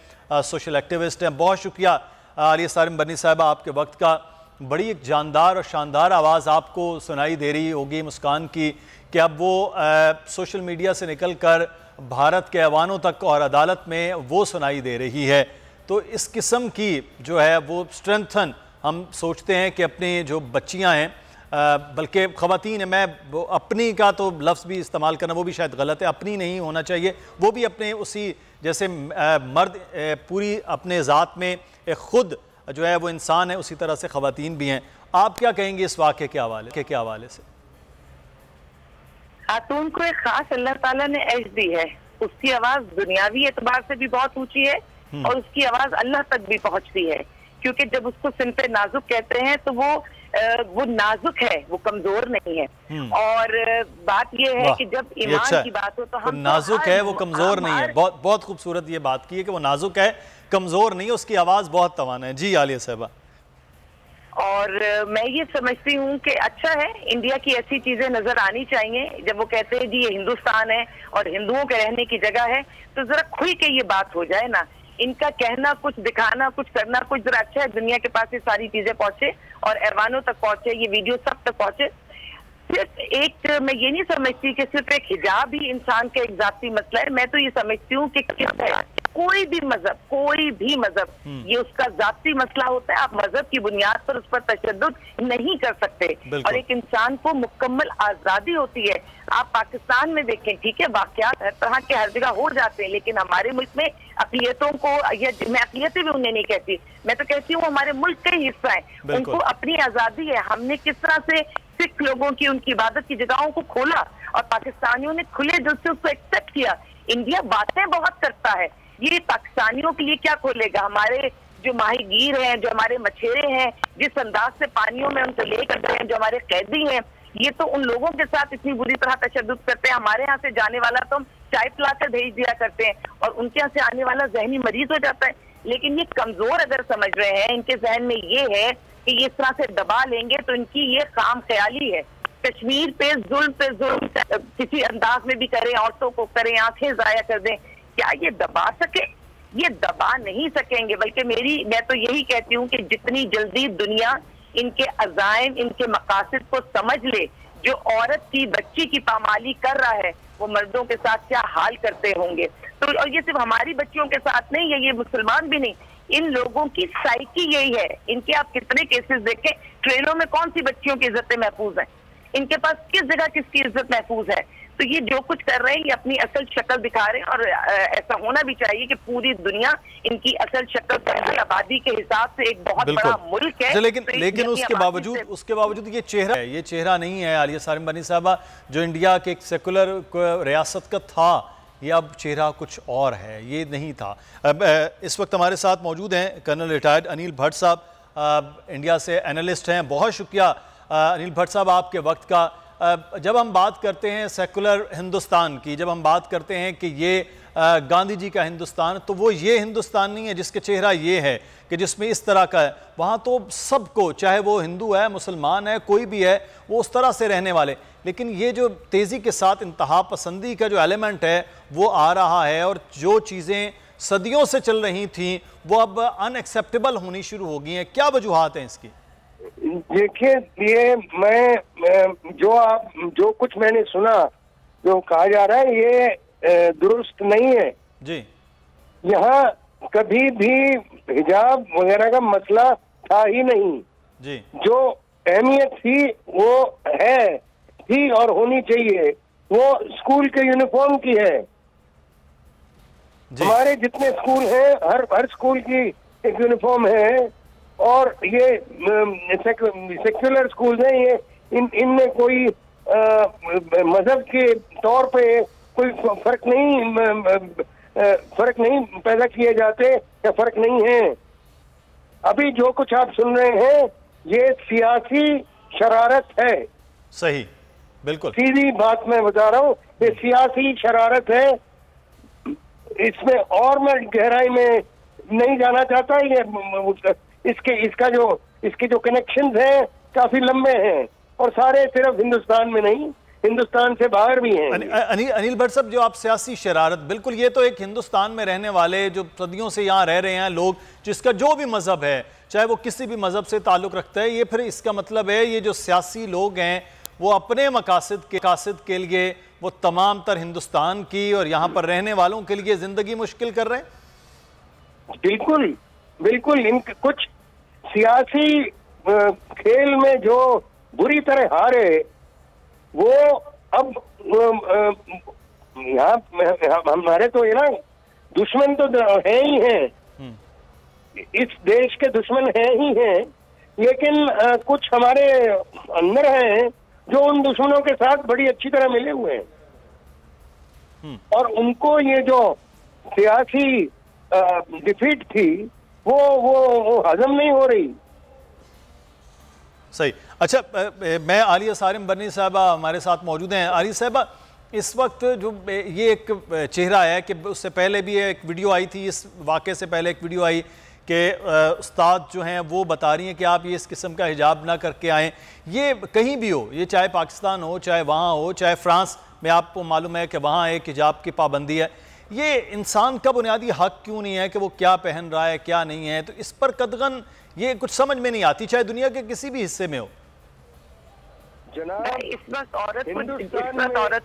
Speaker 3: सोशल एक्टिविस्ट हैं। बहुत शुक्रिया आलिया सारिम बर्नी साहिबा आपके वक्त का। बड़ी एक जानदार और शानदार आवाज़ आपको सुनाई दे रही होगी मुस्कान की, कि अब वो सोशल मीडिया से निकल कर भारत के ऐवानों तक और अदालत में वो सुनाई दे रही है। तो इस किस्म की जो है वो स्ट्रेंथन हम सोचते हैं कि अपनी जो बच्चियां हैं, बल्कि ख़वातीन हैं, मैं वो अपनी का तो लफ्ज़ भी इस्तेमाल करना वो भी शायद गलत है, अपनी नहीं होना चाहिए, वो भी अपने उसी जैसे मर्द पूरी अपने ज़ात में एक ख़ुद जो है वो इंसान है, उसी तरह से ख़वातीन भी हैं। आप क्या कहेंगे इस वाक़े के हवाले से?
Speaker 7: खातून को एक खास अल्लाह ताला ने ऐश दी है, उसकी आवाज दुनियावी एतबार से भी बहुत ऊंची है और उसकी आवाज अल्लाह तक भी पहुंचती है, क्योंकि जब उसको सिनफे नाजुक कहते हैं तो वो नाजुक है, वो कमजोर नहीं है। और बात ये है कि जब ईमान की बात हो तो हम
Speaker 3: नाजुक है, वो कमजोर नहीं है। बहुत बहुत खूबसूरत ये बात की है कि वो नाजुक है, कमजोर नहीं है, उसकी आवाज बहुत तवाना है। जी आलिया साहिबा।
Speaker 7: और मैं ये समझती हूँ कि अच्छा है, इंडिया की ऐसी चीजें नजर आनी चाहिए। जब वो कहते हैं जी ये हिंदुस्तान है और हिंदुओं के रहने की जगह है, तो जरा खुल के ये बात हो जाए ना। इनका कहना कुछ, दिखाना कुछ, करना कुछ, जरा अच्छा है दुनिया के पास ये सारी चीजें पहुंचे और ऐवानों तक पहुंचे, ये वीडियो सब तक पहुंचे। सिर्फ एक मैं ये नहीं समझती कि सिर्फ एक हिजाब ही इंसान का एक जाती मसला है। मैं तो ये समझती हूँ कि कोई भी मजहब ये उसका जाती मसला होता है। आप मजहब की बुनियाद पर उस पर तशद्दुद नहीं कर सकते और एक इंसान को मुकम्मल आजादी होती है। आप पाकिस्तान में देखें, ठीक है, वाकयात हर तरह के हर जगह हो जाते हैं, लेकिन हमारे मुल्क में अक़लियतों को, मैं अक़लियतें भी उन्हें नहीं कहती, मैं तो कहती हूँ हमारे मुल्क का ही हिस्सा है, उनको अपनी आजादी है। हमने किस तरह से सिख लोगों की उनकी इबादत की जगहों को खोला और पाकिस्तानियों ने खुले दिल से उसको एक्सेप्ट किया। इंडिया बातें बहुत करता है, ये पाकिस्तानियों के लिए क्या खोलेगा? हमारे जो माहीगीर हैं, जो हमारे मछेरे हैं, जिस अंदाज से पानियों में उनको ले करते हैं, जो हमारे कैदी हैं, ये तो उन लोगों के साथ इतनी बुरी तरह तशद्दुद करते हैं। हमारे यहाँ से जाने वाला तो हम चाय पिलाकर भेज दिया करते हैं और उनके यहाँ से आने वाला जहनी मरीज हो जाता है। लेकिन ये कमजोर अगर समझ रहे हैं, इनके जहन में ये है कि ये इस तरह से दबा लेंगे तो इनकी ये काम ख्याली है। कश्मीर पे जुल्म किसी अंदाज में भी करें, औरतों को करें, आंखें जाया कर दें, क्या ये दबा सके? ये दबा नहीं सकेंगे। बल्कि मैं तो यही कहती हूँ कि जितनी जल्दी दुनिया इनके अज़ाइम, इनके मकासद को समझ ले, जो औरत की बच्ची की पामाली कर रहा है वो मर्दों के साथ क्या हाल करते होंगे। तो और ये सिर्फ हमारी बच्चियों के साथ नहीं है, ये मुसलमान भी नहीं, इन लोगों की साइकी यही है। इनके आप कितने केसेस देखें, ट्रेनों में कौन सी बच्चियों की इज्जतें महफूज हैं, इनके पास किस जगह किसकी इज्जत महफूज है। तो ये जो कुछ कर रहे हैं ये अपनी असल शक्ल दिखा रहे हैं और ऐसा होना भी चाहिए कि पूरी दुनिया इनकी असल शक्ल पर आबादी के हिसाब से एक बहुत बड़ा मुल्क है।
Speaker 3: लेकिन उसके बावजूद ये चेहरा नहीं है आलिया सारिम बनी साहबा, जो इंडिया के एक सेकुलर रियासत का था, ये अब चेहरा कुछ और है, ये नहीं था। अब इस वक्त हमारे साथ मौजूद हैं कर्नल रिटायर्ड अनिल भट्ट साहब, इंडिया से एनालिस्ट हैं। बहुत शुक्रिया अनिल भट्ट साहब आपके वक्त का। जब हम बात करते हैं सेकुलर हिंदुस्तान की, जब हम बात करते हैं कि ये गांधी जी का हिंदुस्तान, तो वो ये हिंदुस्तान नहीं है जिसके चेहरा ये है कि जिसमें इस तरह का है। वहाँ तो सबको, चाहे वो हिंदू है, मुसलमान है, कोई भी है, वो उस तरह से रहने वाले। लेकिन ये जो तेज़ी के साथ इंतहा पसंदी का जो एलिमेंट है वो आ रहा है और जो चीज़ें सदियों से चल रही थी वो अब अनएक्सेप्टेबल होनी शुरू हो गई हैं। क्या वजूहात हैं इसकी?
Speaker 8: देखिए, ये जो कुछ मैंने सुना, जो कहा जा रहा है, ये दुरुस्त नहीं है
Speaker 3: जी।
Speaker 8: यहाँ कभी भी हिजाब वगैरह का मसला था ही नहीं
Speaker 3: जी।
Speaker 8: जो अहमियत थी वो थी और होनी चाहिए, वो स्कूल के यूनिफॉर्म की है। हमारे जितने स्कूल हैं, हर स्कूल की एक यूनिफॉर्म है और ये सेक्युलर स्कूल हैं, ये इनमें कोई मजहब के तौर पे कोई फर्क नहीं पैदा किए जाते या फर्क नहीं है। अभी जो कुछ आप सुन रहे हैं ये सियासी शरारत है।
Speaker 3: सही, बिल्कुल सीधी
Speaker 8: बात मैं बता रहा हूँ, ये सियासी शरारत है। इसमें और मैं गहराई में नहीं जाना चाहता। ये इसके जो कनेक्शंस हैं काफी लंबे हैं और सारे सिर्फ हिंदुस्तान में नहीं, हिंदुस्तान से बाहर भी हैं।
Speaker 3: अनिल भट्ट साहब, जो आप सियासी शरारत, बिल्कुल ये तो एक हिंदुस्तान में रहने वाले जो सदियों से यहाँ रह रहे हैं लोग, जिसका जो भी मजहब है, चाहे वो किसी भी मजहब से ताल्लुक रखता है, ये फिर इसका मतलब है ये जो सियासी लोग हैं वो अपने मकासद के लिए वो तमाम तर हिंदुस्तान की और यहाँ पर रहने वालों के लिए जिंदगी मुश्किल कर रहे हैं।
Speaker 8: बिल्कुल बिल्कुल। इन कुछ सियासी खेल में जो बुरी तरह हारे वो अब यहाँ हमारे तो ये ना दुश्मन तो है ही हैं, इस देश के दुश्मन हैं ही हैं, लेकिन कुछ हमारे अंदर हैं जो उन दुश्मनों के साथ बड़ी अच्छी तरह मिले हुए हैं और उनको ये जो सियासी डिफीट थी वो हजम नहीं हो रही।
Speaker 3: सही। अच्छा, मैं आलिया सारिम बनी साहबा हमारे साथ मौजूद हैं। आलिया साहबा, इस वक्त जो ये एक चेहरा है कि उससे पहले भी एक वीडियो आई थी, इस वाक़े से पहले एक वीडियो आई कि उस्ताद जो हैं वो बता रही हैं कि आप ये इस किस्म का हिजाब ना करके आएँ। ये कहीं भी हो, ये चाहे पाकिस्तान हो, चाहे वहाँ हो, चाहे फ्रांस में आपको मालूम है कि वहाँ एक हिजाब की पाबंदी है। ये इंसान का बुनियादी हक क्यों नहीं है कि वो क्या पहन रहा है, क्या नहीं है? तो इस पर कतगन ये कुछ समझ में नहीं आती, चाहे दुनिया के किसी भी हिस्से में हो।
Speaker 7: इस वक्त औरत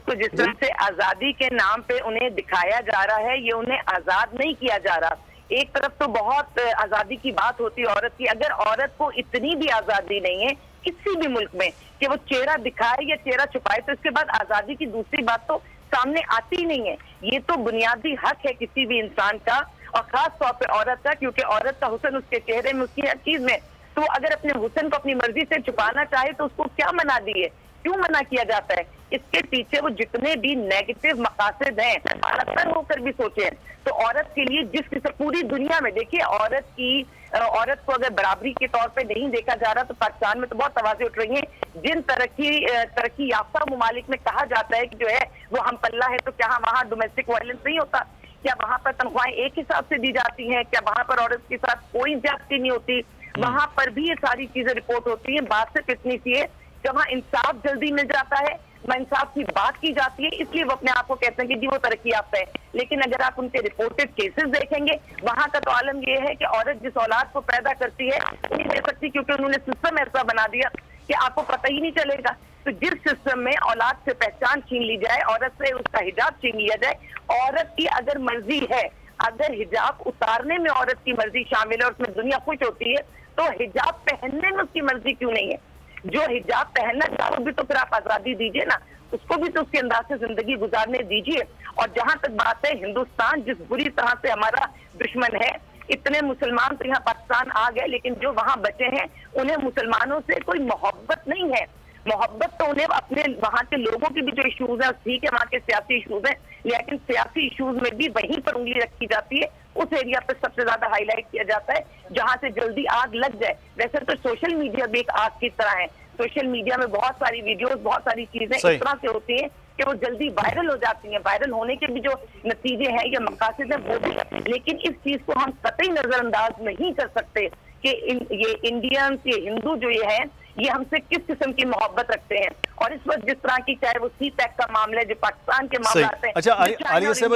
Speaker 7: को जिस तरह से आजादी के नाम पे उन्हें दिखाया जा रहा है, ये उन्हें आजाद नहीं किया जा रहा। एक तरफ तो बहुत आजादी की बात होती है औरत की, अगर औरत को इतनी भी आजादी नहीं है किसी भी मुल्क में कि वो चेहरा दिखाए या चेहरा छुपाए, तो इसके बाद आजादी की दूसरी बात तो सामने आती ही नहीं है। ये तो बुनियादी हक है किसी भी इंसान का और खास तौर पे औरत का, क्योंकि औरत का हुस्न उसके चेहरे में, उसकी हर चीज में। तो अगर अपने हुस्न को अपनी मर्जी से छुपाना चाहे तो उसको क्या मना दी है, क्यों मना किया जाता है? इसके पीछे वो जितने भी नेगेटिव मकासद हैं, अलग होकर भी सोचे। तो औरत के लिए जिस किसी पूरी दुनिया में देखिए, औरत को अगर बराबरी के तौर पे नहीं देखा जा रहा तो पाकिस्तान में तो बहुत आवाजें उठ रही हैं। जिन तरक्की याफ्ता ममालिक में कहा जाता है कि जो है वो हम पल्ला है, तो क्या वहाँ डोमेस्टिक वायलेंस नहीं होता? क्या वहां पर तनख्वाहें एक हिसाब से दी जाती हैं? क्या वहां पर औरत के साथ कोई ज्यादती नहीं होती? वहां पर भी ये सारी चीजें रिपोर्ट होती हैं। बात सिर्फ इतनी सी है, जहाँ इंसाफ जल्दी मिल जाता है, वहाँ इंसाफ की बात की जाती है, इसलिए वो अपने आप को कहते हैं कि जी वो तरक्की याफ्ता है। लेकिन अगर आप उनके रिपोर्टेड केसेस देखेंगे, वहां का तो आलम ये है कि औरत जिस औलाद को पैदा करती है नहीं दे सकती, क्योंकि उन्होंने सिस्टम ऐसा बना दिया कि आपको पता ही नहीं चलेगा। तो जिस सिस्टम में औलाद से पहचान छीन ली जाए, औरत से उसका हिजाब छीन लिया जाए, औरत की अगर मर्जी है, अगर हिजाब उतारने में औरत की मर्जी शामिल है और उसमें दुनिया खुश होती है, तो हिजाब पहनने में उसकी मर्जी क्यों नहीं है? जो हिजाब पहनना चाहो भी तो फिर आप आजादी दीजिए ना, उसको भी तो उसके अंदाज से जिंदगी गुजारने दीजिए। और जहां तक बात है, हिंदुस्तान जिस बुरी तरह से हमारा दुश्मन है, इतने मुसलमान तो यहाँ पाकिस्तान आ गए, लेकिन जो वहां बचे हैं उन्हें मुसलमानों से कोई मोहब्बत नहीं है। मोहब्बत तो उन्हें अपने वहाँ के लोगों की भी जो इश्यूज है, ठीक है वहाँ के सियासी इश्यूज हैं, लेकिन सियासी इश्यूज में भी वहीं पर उंगली रखी जाती है, उस एरिया पर सबसे ज्यादा हाईलाइट किया जाता है जहां से जल्दी आग लग जाए। वैसे तो सोशल मीडिया भी एक आग की तरह है। सोशल मीडिया में बहुत सारी वीडियोस, बहुत सारी चीजें इस तरह से होती हैं कि वो जल्दी वायरल हो जाती हैं। वायरल होने के भी जो नतीजे हैं या मकासद हैं वो भी, लेकिन इस चीज को हम कतई नजरअंदाज नहीं कर सकते कि ये इंडियंस, ये हिंदू जो ये हैं, ये हमसे किस किस्म की मोहब्बत रखते हैं। और इस वक्त जिस तरह की, चाहे वो सी-पैक का मामला है, जो पाकिस्तान के मामला है।
Speaker 3: अच्छा आलिया साहब,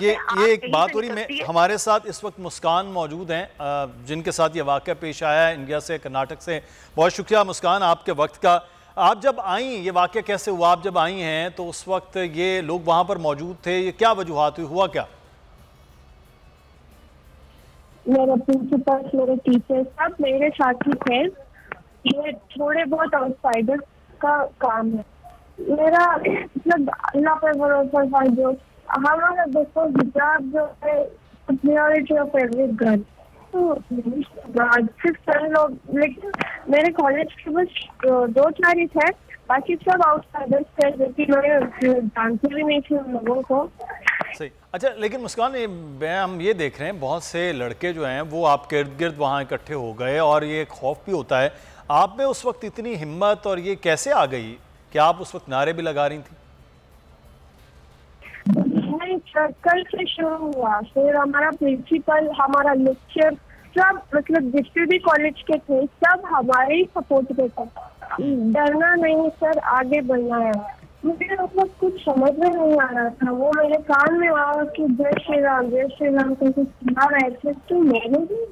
Speaker 3: ये एक बात हो रही, मैं हमारे साथ इस वक्त मुस्कान मौजूद हैं जिनके साथ ये वाक़या पेश आया है इंडिया से, कर्नाटक से। बहुत शुक्रिया मुस्कान आपके वक्त का। आप जब आई, ये वाक़या कैसे हुआ? आप जब आई हैं तो उस वक्त ये लोग वहाँ पर मौजूद थे, ये क्या वजूहात हुई, हुआ क्या?
Speaker 9: मेरे प्रिंसिपल, मेरे टीचर सब मेरे साथी थे। ये थोड़े बहुत आउटसाइडर का काम है। मेरा मतलब अल्लाह पर भरोसा था। जो हमारा देखो हिजाब जो है प्रियोरिटी ऑफ एवरी गर्ल, तो सिर्फ सारे लोग, लेकिन मेरे कॉलेज के बस 2-4 ही थे, बाकी सब आउटसाइडर्स थे जो कि मैं जानती भी नहीं थी उन लोगों को।
Speaker 3: सही। अच्छा, लेकिन मुस्कान, हम ये देख रहे हैं बहुत से लड़के जो हैं वो आपके इर्द गिर्द वहाँ इकट्ठे हो गए और ये खौफ भी होता है। आप में उस वक्त इतनी हिम्मत और ये कैसे आ गई कि आप उस वक्त नारे भी लगा रही थी?
Speaker 9: नहीं, कल से शुरू हुआ। फिर हमारा प्रिंसिपल, हमारा लेक्चर, सब मतलब जितने भी कॉलेज के थे सब हमारे ही सपोर्ट पे थे। डरना नहीं सर, आगे बढ़ना है। मुझे मतलब कुछ समझ में नहीं आ रहा था। वो मेरे कान में आया कि जय श्री राम करके सुना रहे थे, तो मैंने भी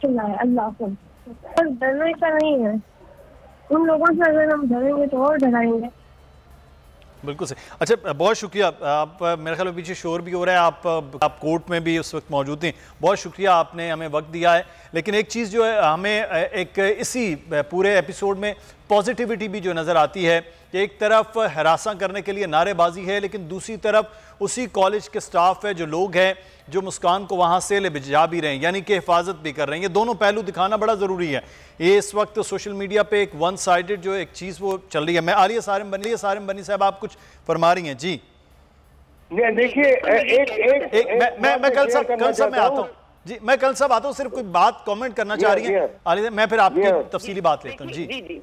Speaker 9: सुनाया अल्लाह को। पर डरने का नहीं है, उन लोगों से अगर हम डरेंगे तो और डराएंगे।
Speaker 3: बिल्कुल सही। अच्छा, बहुत शुक्रिया। आप मेरे ख्याल में पीछे शोर भी हो रहा है, आप कोर्ट में भी उस वक्त मौजूद थी। बहुत शुक्रिया, आपने हमें वक्त दिया है। लेकिन एक चीज़ जो है, हमें एक इसी पूरे एपिसोड में पॉजिटिविटी भी जो नज़र आती है कि एक तरफ हरासा करने के लिए नारेबाजी है, लेकिन दूसरी तरफ उसी कॉलेज के स्टाफ है, जो लोग हैं जो मुस्कान को वहाँ से ले भिजा भी रहे हैं, यानी कि हिफाजत भी कर रहे हैं। ये दोनों पहलू दिखाना बड़ा ज़रूरी है। ये इस वक्त सोशल मीडिया पे एक वन साइडेड जो एक चीज़ वो चल रही है। मैं आलिया सारिम बनी साहब, आप कुछ फरमा रही हैं जी?
Speaker 8: देखिए,
Speaker 3: मैं कल सब मैं आता हूँ जी, मैं कल सब आता हूँ। सिर्फ कोई बात कमेंट करना चाह रही है आलिया, मैं फिर आपकी तफसीली बात लेता हूँ। जी,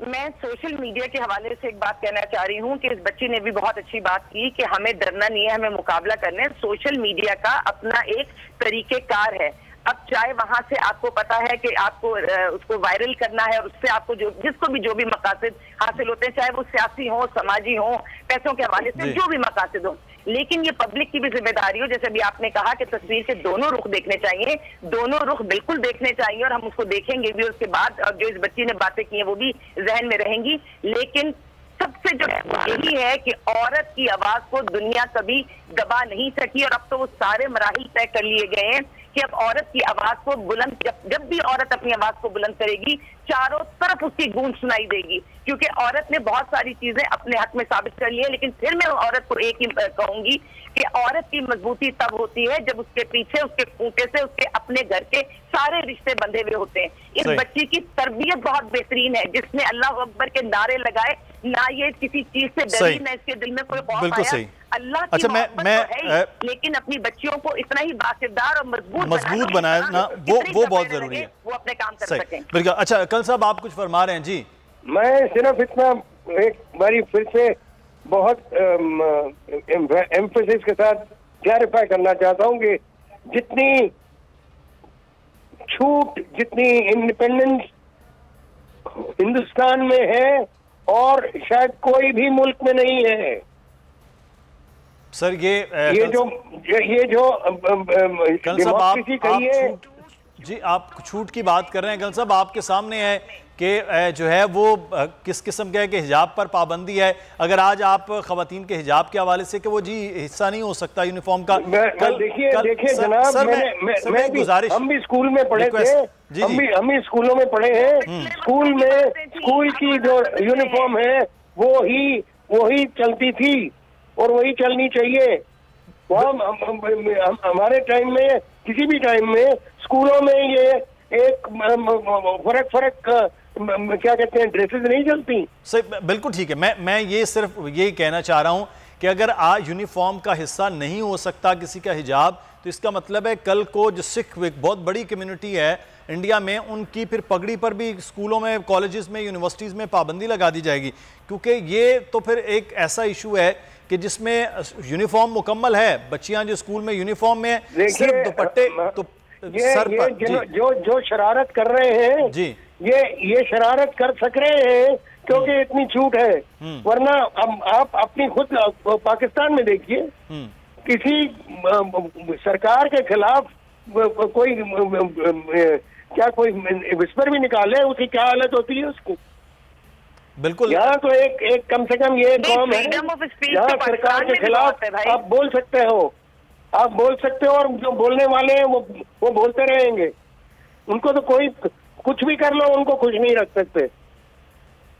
Speaker 7: मैं सोशल मीडिया के हवाले से एक बात कहना चाह रही हूँ कि इस बच्ची ने भी बहुत अच्छी बात की कि हमें डरना नहीं है, हमें मुकाबला करना है। सोशल मीडिया का अपना एक तरीकेकार है। अब चाहे वहां से आपको पता है कि आपको उसको वायरल करना है और उससे आपको जिसको भी जो भी मकासद हासिल होते हैं, चाहे वो सियासी हो, समाजी हो, पैसों के हवाले से जो भी मकासद हो, लेकिन ये पब्लिक की भी जिम्मेदारी हो। जैसे अभी आपने कहा कि तस्वीर के दोनों रुख देखने चाहिए, दोनों रुख बिल्कुल देखने चाहिए और हम उसको देखेंगे भी। उसके बाद जो इस बच्ची ने बातें की हैं वो भी जहन में रहेंगी। लेकिन सबसे जो यही है कि औरत की आवाज को दुनिया कभी दबा नहीं सकी और अब तो वो सारे मराहिल तय कर लिए गए हैं कि अब औरत की आवाज को बुलंद, जब भी औरत अपनी आवाज को बुलंद करेगी चारों तरफ उसकी गूंज सुनाई देगी, क्योंकि औरत ने बहुत सारी चीजें अपने हक में साबित कर ली है। लेकिन फिर मैं औरत को एक ही कहूंगी कि औरत की मजबूती तब होती है जब उसके पीछे, उसके खूंटे से उसके अपने घर के सारे रिश्ते बंधे हुए होते हैं। इस बच्ची की तरबियत बहुत बेहतरीन है, जिसने अल्लाह अकबर के नारे लगाए, ना ये किसी चीज से डरी, ना इसके दिल में कोई खौफ आया। अल्लाह की मोहब्बत तो है, लेकिन अपनी बच्चियों को इतना ही बाकिरदार और मजबूत बनाया ना, वो बहुत जरूरी है, वो अपने काम कर सकें।
Speaker 3: बिल्कुल। अच्छा, कल साहब आप कुछ फरमा रहे हैं जी?
Speaker 8: मैं सिर्फ इतना एक बारी फिर से बहुत एम्फेसिस के साथ क्लैरिफाई करना चाहता हूँ कि जितनी छूट, जितनी इंडिपेंडेंस हिंदुस्तान में है और शायद कोई भी मुल्क में नहीं है
Speaker 3: सर।
Speaker 8: ये जो
Speaker 3: कल साहब आप जी आप छूट की बात कर रहे हैं, कल साहब आपके सामने है कि जो है वो किस किस्म के है कि हिजाब पर पाबंदी है। अगर आज आप खवातीन के हिजाब के हवाले से कि वो जी हिस्सा नहीं हो सकता यूनिफॉर्म का,
Speaker 8: देखिए जनाब, मैं गुजारिश, हम भी स्कूल में पढ़े थे, हम भी स्कूलों में पढ़े हैं। स्कूल में स्कूल की जो यूनिफॉर्म है वो ही चलती थी और वही चलनी चाहिए। हमारे टाइम में, किसी भी टाइम में स्कूलों में ये एक फर्क क्या कहते हैं, ड्रेसेस नहीं चलती।
Speaker 3: सही, बिल्कुल ठीक है। मैं ये सिर्फ यही कहना चाह रहा हूं कि अगर आज यूनिफॉर्म का हिस्सा नहीं हो सकता किसी का हिजाब, तो इसका मतलब है कल को जो सिख एक बहुत बड़ी कम्युनिटी है इंडिया में, उनकी फिर पगड़ी पर भी स्कूलों में, कॉलेजेस में, यूनिवर्सिटीज़ में पाबंदी लगा दी जाएगी। क्योंकि ये तो फिर एक ऐसा इशू है कि जिसमें यूनिफॉर्म मुकम्मल है, बच्चियां जो स्कूल में यूनिफॉर्म में, सिर्फ दुपट्टे तो सर पर
Speaker 8: जो शरारत कर रहे हैं जी, ये शरारत कर सक रहे हैं क्योंकि इतनी छूट है। वरना आप अपनी खुद पाकिस्तान में देखिए, किसी सरकार के खिलाफ कोई कोई विस्पर भी निकाले, उसकी क्या हालत होती है उसकी।
Speaker 3: बिल्कुल।
Speaker 8: यहाँ तो एक कम से कम ये कौम है यहाँ सरकार के खिलाफ आप बोल सकते हो, और जो बोलने वाले हैं वो बोलते रहेंगे। उनको तो कोई कुछ भी कर लो, उनको खुश नहीं रख सकते।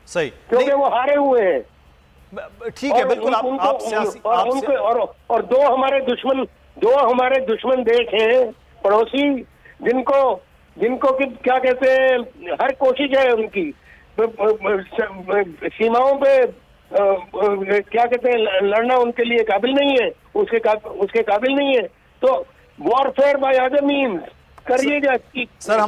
Speaker 3: सही,
Speaker 8: क्योंकि वो हारे हुए हैं।
Speaker 3: ठीक है, बिल्कुल।
Speaker 8: और दो हमारे दुश्मन देश हैं, पड़ोसी, जिनको क्या कहते हैं, हर कोशिश है उनकी सीमाओं पे क्या कहते हैं, लड़ना उनके लिए काबिल नहीं है, उसके काबिल नहीं है। तो वॉरफेयर बाय अदर मीन्स करिएगा।
Speaker 3: सर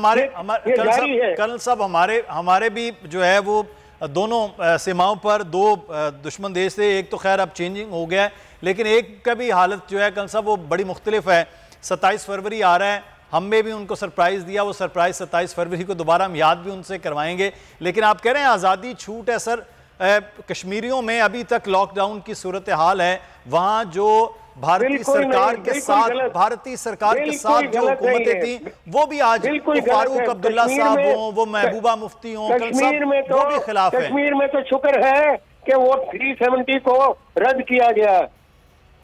Speaker 3: कल सब हमारे भी जो है वो दोनों सीमाओं पर दो दुश्मन देश थे। एक तो खैर अब चेंजिंग हो गया है, लेकिन एक का भी हालत जो है कल सब वो बड़ी मुख्तलिफ है। 27 फरवरी आ रहा है, हमने भी उनको सरप्राइज़ दिया, वो सरप्राइज़ 27 फरवरी को दोबारा हम याद भी उनसे करवाएंगे। लेकिन आप कह रहे हैं आज़ादी छूट है सर, कश्मीरियों में अभी तक लॉकडाउन की सूरत हाल है। वहाँ जो भारतीय सरकार के साथ जो हुकूमतें थी, वो भी आज फारूक अब्दुल्ला साहब हों, वो महबूबा मुफ्ती हों, वो भी खिलाफ है।
Speaker 8: कश्मीर में तो शुक्र है कि वो 370 को रद्द किया गया।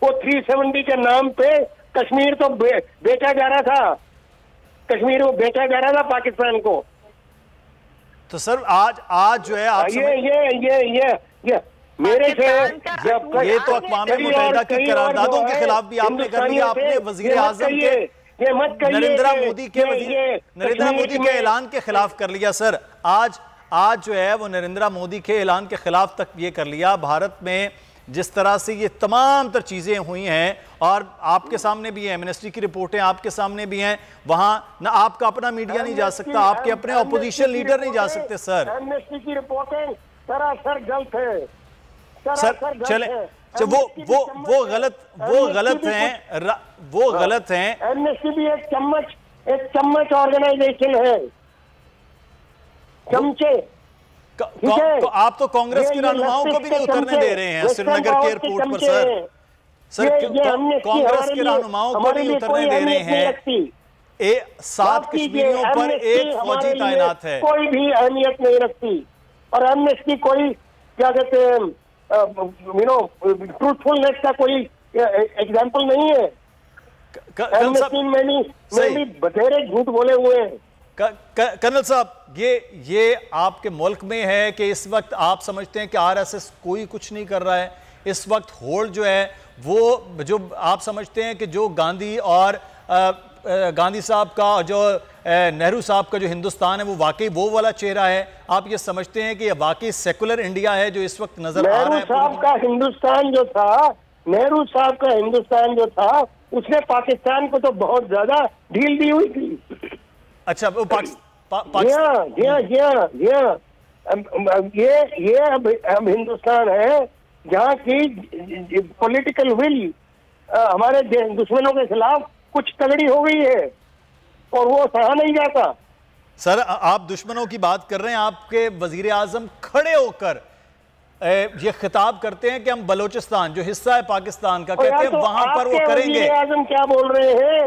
Speaker 8: वो 370 के नाम पे कश्मीर तो बेचा जा रहा था, कश्मीर को बेचा जा रहा था पाकिस्तान को।
Speaker 3: तो सर आज जो है आप
Speaker 8: ये मेरे से
Speaker 3: ये तो अक़वाम मुत्तहिदा की करारदादों के खिलाफ भी आपने कर लिया। आपने वज़ीर आज़म के नरेंद्र मोदी के ऐलान के खिलाफ कर लिया। सर आज जो है वो नरेंद्र मोदी के ऐलान के खिलाफ तक ये कर लिया। भारत में जिस तरह से ये तमाम तर चीज़ें हुई हैं, और आपके सामने भी है, एमनेस्टी की रिपोर्टें आपके सामने भी हैं, वहाँ ना आपका अपना मीडिया नहीं जा सकता, आपके अपने अपोजिशन लीडर नहीं जा सकते। सर
Speaker 8: एमनेस्टी की रिपोर्टें सरासर गलत है।
Speaker 3: सर चले वो गलत हैं।
Speaker 8: एमनेस्टी भी एक चम्मच ऑर्गेनाइजेशन है, चमचे।
Speaker 3: तो आप तो कांग्रेस के रहनुमाओं को भी नहीं उतरने दे रहे हैं श्रीनगर के एयरपोर्ट पर। सर कांग्रेस के रहनुमाओं को नहीं उतरने दे रहे हैं। 7 कश्मीरियों पर एक फौजी तैनात है।
Speaker 8: कोई भी अहमियत नहीं रखती, और एमनेस्टी कोई क्या कहते हैं ट्रूथफुलनेस का कोई एग्जाम्पल नहीं है। में भी बतेरे झूठ बोले हुए हैं।
Speaker 3: कर्नल साहब, ये आपके मुल्क में है कि इस वक्त आप समझते हैं कि आरएसएस कोई कुछ नहीं कर रहा है? इस वक्त होल्ड जो है वो जो आप समझते हैं कि जो गांधी और गांधी साहब का और जो नेहरू साहब का जो हिंदुस्तान है वो वाकई वो वाला चेहरा है? आप ये समझते हैं कि ये वाकई सेकुलर इंडिया है जो इस वक्त नजर आ रहा है?
Speaker 8: नेहरू साहब का हिंदुस्तान जो था, नेहरू साहब का हिंदुस्तान जो था, उसने पाकिस्तान को तो बहुत ज्यादा ढील दी हुई थी।
Speaker 3: अच्छा, वो
Speaker 8: ये अब हिंदुस्तान है जहाँ की पॉलिटिकल विल हमारे दुश्मनों के खिलाफ कुछ तगड़ी हो गई है और वो सहा नहीं जाता।
Speaker 3: सर, आप दुश्मनों की बात कर रहे हैं, आपके वजीर आजम खड़े होकर ये खिताब करते हैं कि हम बलोचिस्तान जो हिस्सा है पाकिस्तान का, कहते हैं
Speaker 8: तो
Speaker 3: वहां पर वो करेंगे।
Speaker 8: वजीर आजम क्या बोल रहे हैं?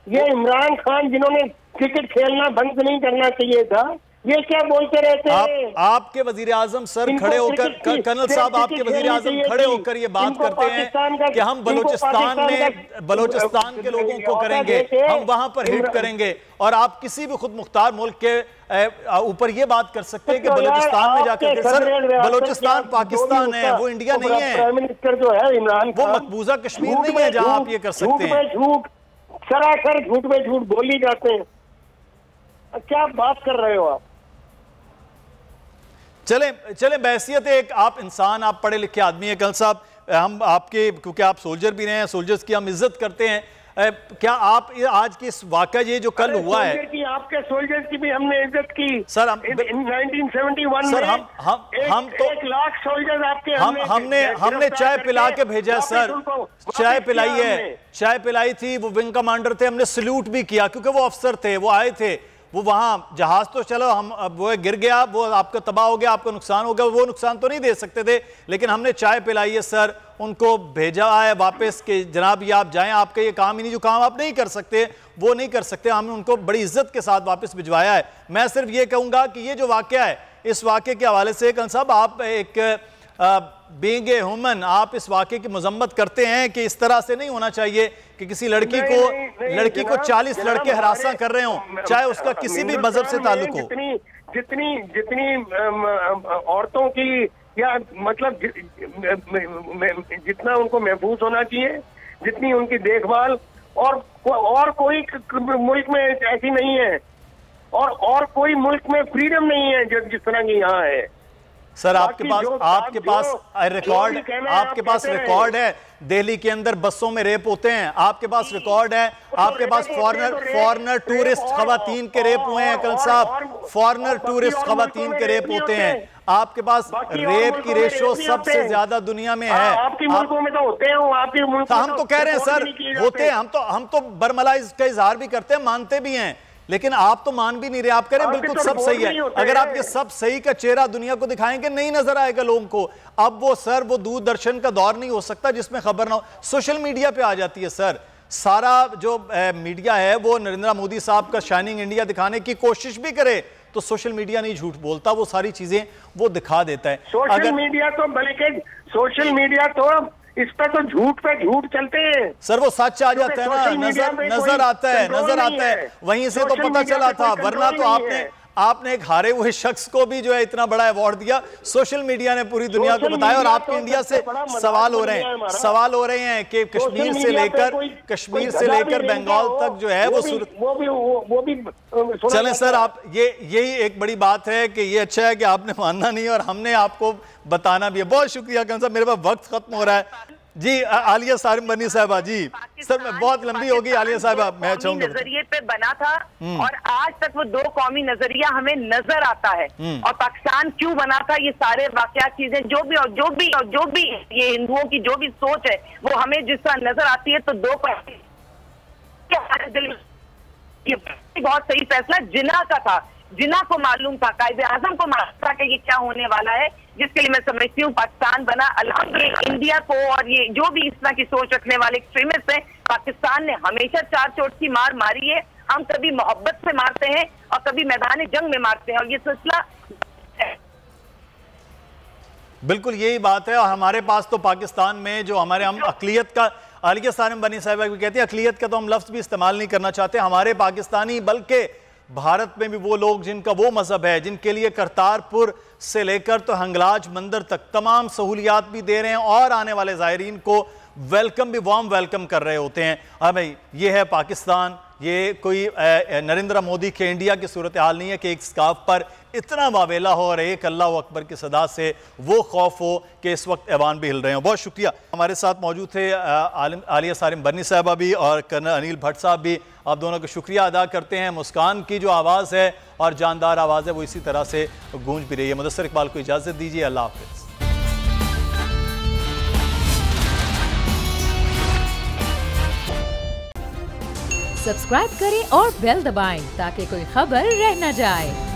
Speaker 8: ये इमरान खान जिन्होंने क्रिकेट खेलना बंद नहीं करना चाहिए था, ये क्या बोलते रहते हैं?
Speaker 3: आपके वजीर आजम सर खड़े होकर, कर्नल साहब आपके वजीर आजम खड़े होकर ये बात करते हैं कि हम बलोचिस्तान में बलोचिस्तान के लोगों को करेंगे, हम वहां पर हिट करेंगे, और आप किसी भी खुद मुख्तार मुल्क के ऊपर ये बात कर सकते हैं कि बलोचिस्तान में जाकर, सर बलोचिस्तान पाकिस्तान है, वो इंडिया नहीं है।
Speaker 8: प्राइम मिनिस्टर जो है इमरान खान,
Speaker 3: वो मकबूजा कश्मीर नहीं है जहां आप ये कर सकते हैं।
Speaker 8: झूठ, सरासर झूठ में झूठ बोली जाते हैं। क्या बात कर रहे हो आप?
Speaker 3: चले बहसियत एक आप इंसान, आप पढ़े लिखे आदमी हैं कर्नल साहब, हम आपके, क्योंकि आप सोल्जर भी रहे हैं, सोल्जर्स की हम इज्जत करते हैं, क्या आप आज की इस वाकया ये जो कल हुआ है,
Speaker 8: आपके सोल्जर्स की भी हमने इज्जत की
Speaker 3: सर? हम
Speaker 8: 1971
Speaker 3: सर,
Speaker 8: में
Speaker 3: हम तो
Speaker 8: 1 लाख सोल्जर्स आपके
Speaker 3: हमने चाय पिला के भेजा है सर, चाय पिलाई है, चाय पिलाई थी, वो विंग कमांडर थे, हमने सल्यूट भी किया क्योंकि वो अफसर थे, वो आए थे, वो वहां जहाज तो चलो हम वो गिर गया, वो आपका तबाह हो गया, आपका नुकसान हो गया, वो नुकसान तो नहीं दे सकते थे, लेकिन हमने चाय पिलाई है सर, उनको भेजा है वापस कि जनाब ये आप जाएं, आपका ये काम ही नहीं, जो काम आप नहीं कर सकते वो नहीं कर सकते, हमने उनको बड़ी इज्जत के साथ वापस भिजवाया है। मैं सिर्फ ये कहूंगा कि ये जो वाकया है, इस वाकये के हवाले से कर्नल साहब, आप एक बीइंग ए ह्यूमन, आप इस वाकये की मजम्मत करते हैं कि इस तरह से नहीं होना चाहिए कि किसी लड़की को 40 लड़के हरासा कर रहे हों, चाहे उसका किसी भी मजहब से ताल्लुक हो।
Speaker 8: जितनी औरतों की, या मतलब जितना उनको महफूज होना चाहिए, जितनी उनकी देखभाल, और कोई मुल्क में ऐसी नहीं है, और कोई मुल्क में फ्रीडम नहीं है जिस तरह की यहाँ है।
Speaker 3: सर आपके पास रिकॉर्ड है, दिल्ली के अंदर बसों में रेप होते हैं, आपके पास रिकॉर्ड है, आपके पास फॉरेनर टूरिस्ट खवातीन के रेप हुए हैं कर्नल साहब, फॉरेनर टूरिस्ट खवातीन के रेप होते हैं, आपके पास रेप की रेशो सबसे ज्यादा दुनिया में है।
Speaker 8: आपके मुल्कों में तो होते हैं, आपके मुल्क
Speaker 3: हम तो कह रहे हैं सर होते हैं, हम तो बरमला इसका इजहार भी करते हैं, मानते भी हैं, लेकिन आप तो मान भी नहीं रहे, आप कह रहे हैं बिल्कुल सब सही है। अगर आप ये सब सही का चेहरा दुनिया को दिखाएंगे नहीं नजर आएगा लोगों को। अब वो सर वो दूरदर्शन का दौर नहीं हो सकता जिसमें खबर ना हो, सोशल मीडिया पे आ जाती है सर। सारा जो मीडिया है वो नरेंद्र मोदी साहब का शाइनिंग इंडिया दिखाने की कोशिश भी करे तो सोशल मीडिया नहीं झूठ बोलता, वो सारी चीजें वो दिखा देता है।
Speaker 8: सोशल मीडिया तो बल्कि सोशल मीडिया तो इस पे तो झूठ पे झूठ चलते हैं
Speaker 3: सर, वो सच आ जाता है ना, नजर आता है, वहीं से तो पता चला था, वरना तो आपने एक हारे हुए शख्स को भी जो है इतना बड़ा अवार्ड दिया, सोशल मीडिया ने पूरी दुनिया को बताया। और आपके इंडिया से सवाल हो रहे हैं कि कश्मीर से लेकर बंगाल तक जो है वो भी चलें सर। आप यही एक बड़ी बात है कि ये अच्छा है कि आपने मानना नहीं और हमने आपको बताना भी है। बहुत शुक्रिया कर्नल साहब, मेरे पास वक्त खत्म हो रहा है जी। आलिया सारिम बनी साहबा जी, सर बहुत लंबी होगी आलिया साहबा, मैं चाहूंगा
Speaker 7: नजरिए पे बना था और आज तक वो 2 कौमी नजरिया हमें नजर आता है। और पाकिस्तान क्यों बना था, ये सारे वाकयात चीजें जो भी ये हिंदुओं की जो भी सोच है वो हमें जिस तरह नजर आती है, तो 2 हमारे दिल में ये बहुत सही फैसला जिन्ना का था, जिन्ना को मालूम था, कायदे आजम को मालूम था कि ये क्या होने वाला है, जिसके लिए मैं समझती हूँ पाकिस्तान बना। अल्हम्दुलिल्लाह इंडिया को और ये जो भी इस तरह की सोच रखने वाले एक्सट्रीमिस्ट हैं, पाकिस्तान ने हमेशा 4 चोट की मार मारी है। हम कभी मोहब्बत से मारते हैं और कभी मैदान जंग में मारते हैं, और ये सिलसिला
Speaker 3: बिल्कुल यही बात है। और हमारे पास तो पाकिस्तान में जो हम आलिया सारिम बनी साहिबा भी कहती है अक़लियत का तो हम लफ्ज़ भी इस्तेमाल नहीं करना चाहते, हमारे पाकिस्तानी बल्कि भारत में भी वो लोग जिनका वो मजहब है, जिनके लिए करतारपुर से लेकर तो हंगलाज मंदिर तक तमाम सहूलियात भी दे रहे हैं और आने वाले ज़ायरीन को वेलकम भी वार्म वेलकम कर रहे होते हैं। हाँ भाई, ये है पाकिस्तान, ये कोई नरेंद्र मोदी के इंडिया की सूरत हाल नहीं है कि एक स्काफ पर इतना वावेला हो और एक अल्लाह अकबर की सदा से वो खौफ हो कि इस वक्त ऐवान भी हिल रहे हो। बहुत शुक्रिया। हमारे साथ मौजूद थे आलिया सारिम बनी साहिबा भी और कर्नल अनिल भट्ट साहब भी। आप दोनों का शुक्रिया अदा करते हैं। मुस्कान की जो आवाज़ है और जानदार आवाज़ है वो इसी तरह से गूंज भी रही है। मुदस्सिर इकबाल को इजाज़त दीजिए। अल्लाह हाफ़िज़।
Speaker 2: सब्सक्राइब करें और बेल दबाएं ताकि कोई खबर रह न जाए।